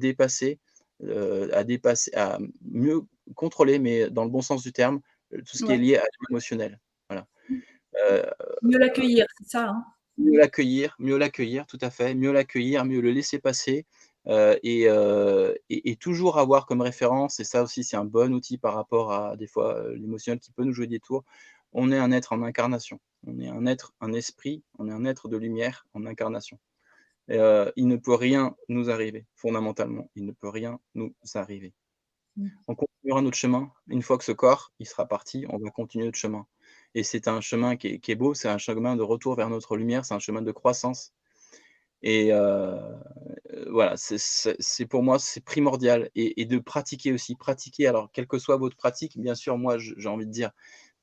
mieux contrôler, mais dans le bon sens du terme, tout ce qui est Ouais. lié à l'émotionnel. Voilà. Heu, Mieux l'accueillir, c'est ça, hein? mieux l'accueillir, tout à fait, mieux l'accueillir, mieux le laisser passer, et toujours avoir comme référence, et ça aussi c'est un bon outil par rapport à des fois, l'émotionnel qui peut nous jouer des tours. On est un être en incarnation. On est un être, un esprit, on est un être de lumière en incarnation. Il ne peut rien nous arriver, fondamentalement, il ne peut rien nous arriver. Mmh. On continuera notre chemin. Une fois que ce corps, il sera parti, on va continuer notre chemin, et c'est un chemin qui est beau, c'est un chemin de retour vers notre lumière, c'est un chemin de croissance, et voilà, c'est pour moi, c'est primordial, et de pratiquer aussi. Pratiquer, alors quelle que soit votre pratique, bien sûr, moi, j'ai envie de dire,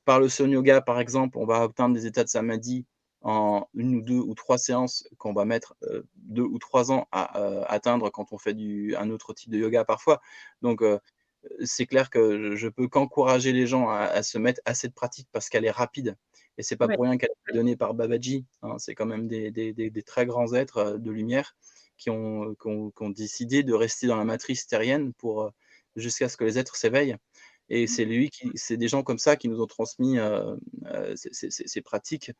par le Sun Yoga, par exemple, on va atteindre des états de samadhi en 1 ou 2 ou 3 séances qu'on va mettre, 2 ou 3 ans à, atteindre quand on fait un autre type de yoga parfois. Donc c'est clair que je peux qu'encourager les gens à se mettre à cette pratique parce qu'elle est rapide, et c'est pas Ouais. pour rien qu'elle est donnée par Babaji, hein. C'est quand même des très grands êtres, de lumière qui ont décidé de rester dans la matrice terrienne jusqu'à ce que les êtres s'éveillent, et c'est des gens comme ça qui nous ont transmis, ces pratiques,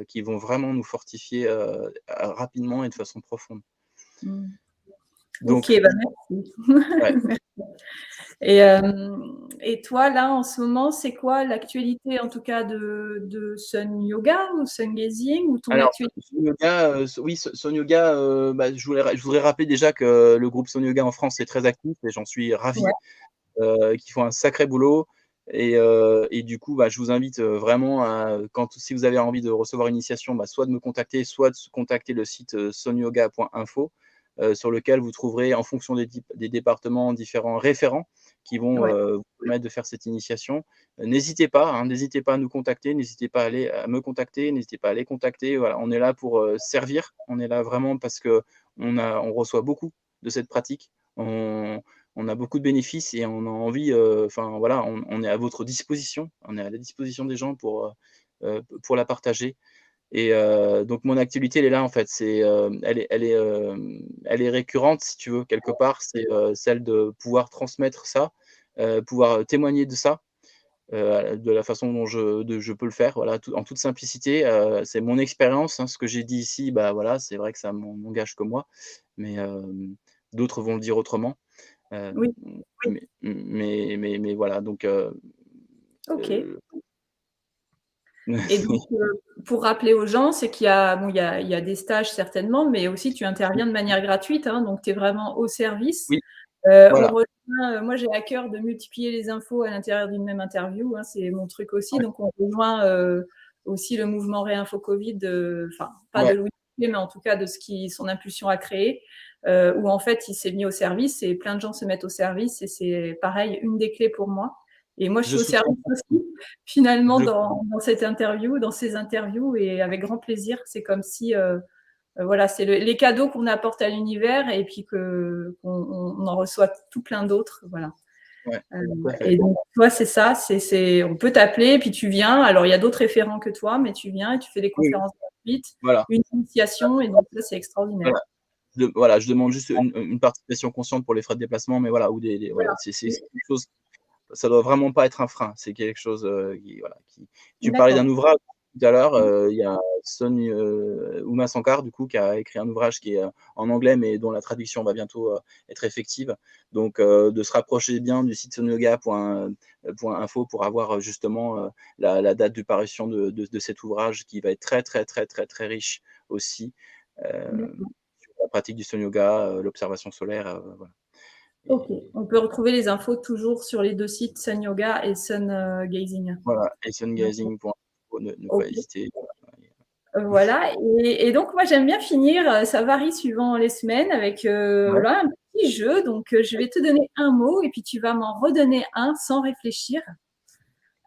qui vont vraiment nous fortifier, rapidement et de façon profonde. Mmh. OK, Donc bah, merci. ouais. Et toi, là, en ce moment, c'est quoi l'actualité, en tout cas, de Sun Yoga ou Sun Gazing, ou ton Alors, actualité? Son Yoga, oui, Son Yoga, bah, je voudrais rappeler déjà que le groupe Son Yoga en France est très actif et j'en suis Ouais, ravi, qu'ils font un sacré boulot, et du coup, bah, je vous invite, vraiment si vous avez envie de recevoir une initiation, bah, soit de me contacter, soit de contacter le site, sonyoga.info, sur lequel vous trouverez, en fonction des départements, différents référents qui vont, ouais. vous permettre de faire cette initiation. N'hésitez pas, hein, n'hésitez pas à nous contacter, n'hésitez pas à me contacter, n'hésitez pas à les contacter. Voilà, on est là pour, servir. On est là vraiment parce qu'on reçoit beaucoup de cette pratique. On a beaucoup de bénéfices et on a envie, enfin voilà, on est à votre disposition. On est à la disposition des gens pour la partager, et donc mon activité, elle est là en fait. Elle est récurrente, si tu veux, quelque part. C'est, celle de pouvoir transmettre ça, pouvoir témoigner de ça, de la façon dont je peux le faire, voilà, en toute simplicité. C'est mon expérience, hein, ce que j'ai dit ici, bah, voilà, c'est vrai que ça m'engage que moi, mais d'autres vont le dire autrement. Hem, Oui, oui. mais voilà, donc OK. heu, Et donc, pour rappeler aux gens, c'est qu'il y a bon, il y a des stages certainement, mais aussi tu interviens de manière gratuite, hein, donc tu es vraiment au service. oui, On voilà, rejoint, moi j'ai à cœur de multiplier les infos à l'intérieur d'une même interview, hein, c'est mon truc aussi, ouais, donc on rejoint, aussi le mouvement Réinfo Covid, enfin pas de ouais, Louis Pasquier, mais en tout cas de son impulsion a créé, où en fait il s'est mis au service et plein de gens se mettent au service, et c'est pareil, une des clés pour moi, et moi je je suis au soutiens service ça, aussi finalement je dans cette interview, dans ces interviews, et avec grand plaisir. C'est comme si, voilà, c'est les cadeaux qu'on apporte à l'univers, et puis qu'on en reçoit tout plein d'autres, voilà. ouais, Euh, tout à fait. et donc, toi, c'est ça, on peut t'appeler, puis tu viens. Alors, il y a d'autres référents que toi, mais tu viens et tu fais des Oui, conférences gratuites, voilà, une initiation, et donc ça, c'est extraordinaire. voilà. Voilà, je demande juste une participation consciente pour les frais de déplacement, mais voilà, ou voilà, Voilà. c'est quelque chose, ça doit vraiment pas être un frein. C'est quelque chose, qui voilà, tu parlais D'accord. d'un ouvrage tout à l'heure, il y a Uma Sankar, du coup, qui a écrit un ouvrage qui est, en anglais, mais dont la traduction va bientôt, être effective. Donc de se rapprocher bien du site sonyoga.info pour avoir, justement, la date de parution de cet ouvrage qui va être très, très, très, très, très riche aussi, D'accord. sur la pratique du Sun Yoga, l'observation solaire, voilà, Ok. et On peut retrouver les infos toujours sur les deux sites, Sun Yoga et Sun Gazing. voilà, et D'accord. sungazing.info, ne pas Ok. hésiter. Voilà, et donc moi j'aime bien finir, ça varie suivant les semaines avec Ouais, là un petit jeu. Donc je vais te donner un mot et puis tu vas m'en redonner un sans réfléchir.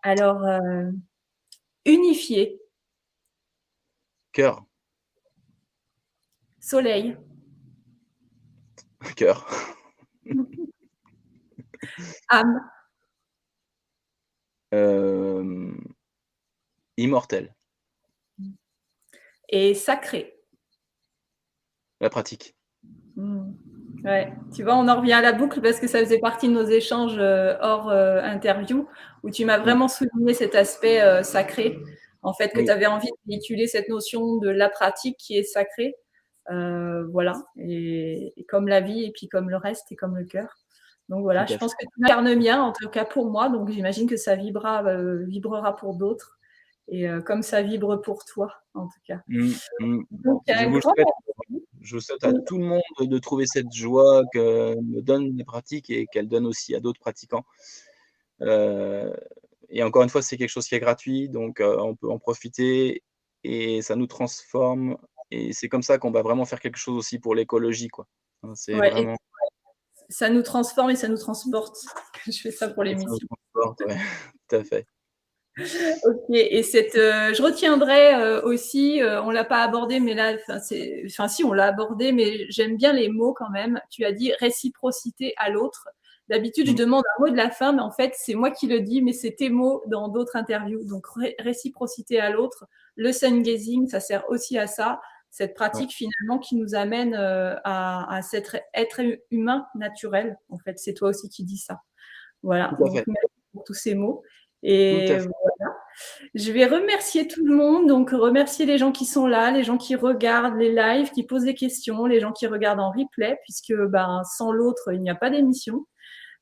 Alors unifié, cœur, soleil, cœur, âme euh, immortel, et sacré. la pratique. Mmh. Ouais, tu vois, on en revient à la boucle parce que ça faisait partie de nos échanges hors interview, où tu m'as Mm. vraiment souligné cet aspect sacré, en fait, que tu Oui, avais envie de véhiculer cette notion de la pratique qui est sacrée. Voilà, et comme la vie, et puis comme le reste, et comme le cœur. Donc tout voilà, je à fait. pense que tu incarnes bien, en tout cas pour moi, donc j'imagine que ça vibrera pour d'autres, et comme ça vibre pour toi, en tout cas. Mm, mm. Donc Je un vous le grand souhaite. Je souhaite à tout le monde de trouver cette joie que me donnent les pratiques et qu'elles donnent aussi à d'autres pratiquants. Euh, et encore une fois, c'est quelque chose qui est gratuit, donc on peut en profiter et ça nous transforme. Et c'est comme ça qu'on va vraiment faire quelque chose aussi pour l'écologie, quoi. Hein, c'est ouais, et vraiment ça nous transforme et ça nous transporte. Je fais ça pour et ça nous l'émission. transporte, ouais, tout à fait. Ok, et je retiendrai aussi, on l'a pas abordé, mais là, enfin si, on l'a abordé, mais j'aime bien les mots quand même. Tu as dit réciprocité à l'autre. D'habitude, je Mm, demande un mot de la fin, mais en fait, c'est moi qui le dis, mais c'est tes mots dans d'autres interviews. Donc, réciprocité à l'autre. Le sun gazing, ça sert aussi à ça. Cette ouais, pratique finalement qui nous amène à cet être humain naturel. En fait, c'est toi aussi qui dis ça. Voilà. tout à Donc, fait. merci pour tous ces mots. Tout Et à fait. je vais remercier tout le monde, donc remercier les gens qui sont là, les gens qui regardent les lives, qui posent des questions, les gens qui regardent en replay, puisque ben, sans l'autre, il n'y a pas d'émission.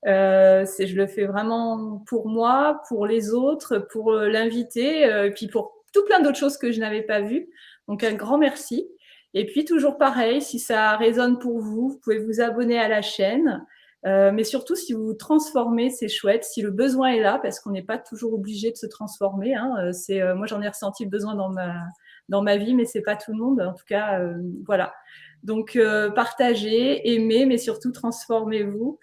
Je le fais vraiment pour moi, pour les autres, pour l'invité, et puis pour tout plein d'autres choses que je n'avais pas vues. Donc un grand merci. Et puis toujours pareil, si ça résonne pour vous, vous pouvez vous abonner à la chaîne. Mais surtout, si vous vous transformez, c'est chouette. Si le besoin est là, parce qu'on n'est pas toujours obligé de se transformer. Hein, moi, j'en ai ressenti le besoin dans ma vie, mais c'est pas tout le monde. En tout cas, voilà. Donc, partagez, aimez, mais surtout transformez-vous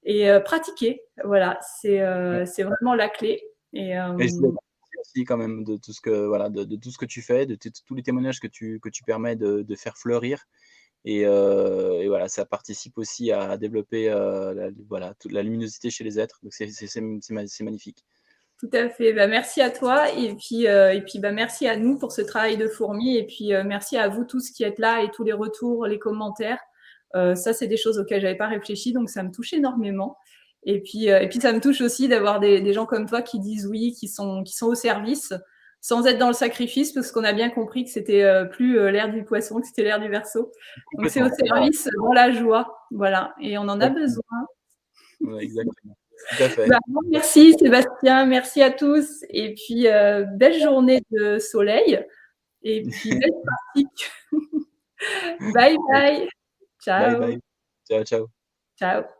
et pratiquez. Voilà, Ouais. c'est vraiment la clé. Et Et je voulais remercier aussi quand même de tout ce que, voilà, de tout ce que tu fais, de tous les témoignages que tu permets de faire fleurir. Et voilà, ça participe aussi à développer voilà, toute la luminosité chez les êtres. Donc c'est magnifique. tout à fait. Bah, merci à toi et puis bah, merci à nous pour ce travail de fourmi et puis merci à vous tous qui êtes là et tous les retours, les commentaires. Ça, c'est des choses auxquelles j'avais pas réfléchi, donc ça me touche énormément. Et puis ça me touche aussi d'avoir des gens comme toi qui disent oui, qui sont au service, sans être dans le sacrifice, parce qu'on a bien compris que c'était plus l'ère du poisson, que c'était l'ère du Verseau. Donc c'est au Complètement. service dans la joie, voilà. Et on en a Exactement. besoin. Ouais, exactement. Tout à fait. Bah, merci Sébastien, merci à tous. Et puis belle journée de soleil. Et puis belle pratique. Bye Ouais. bye. Bye Ciao. bye. Ciao, ciao. Ciao.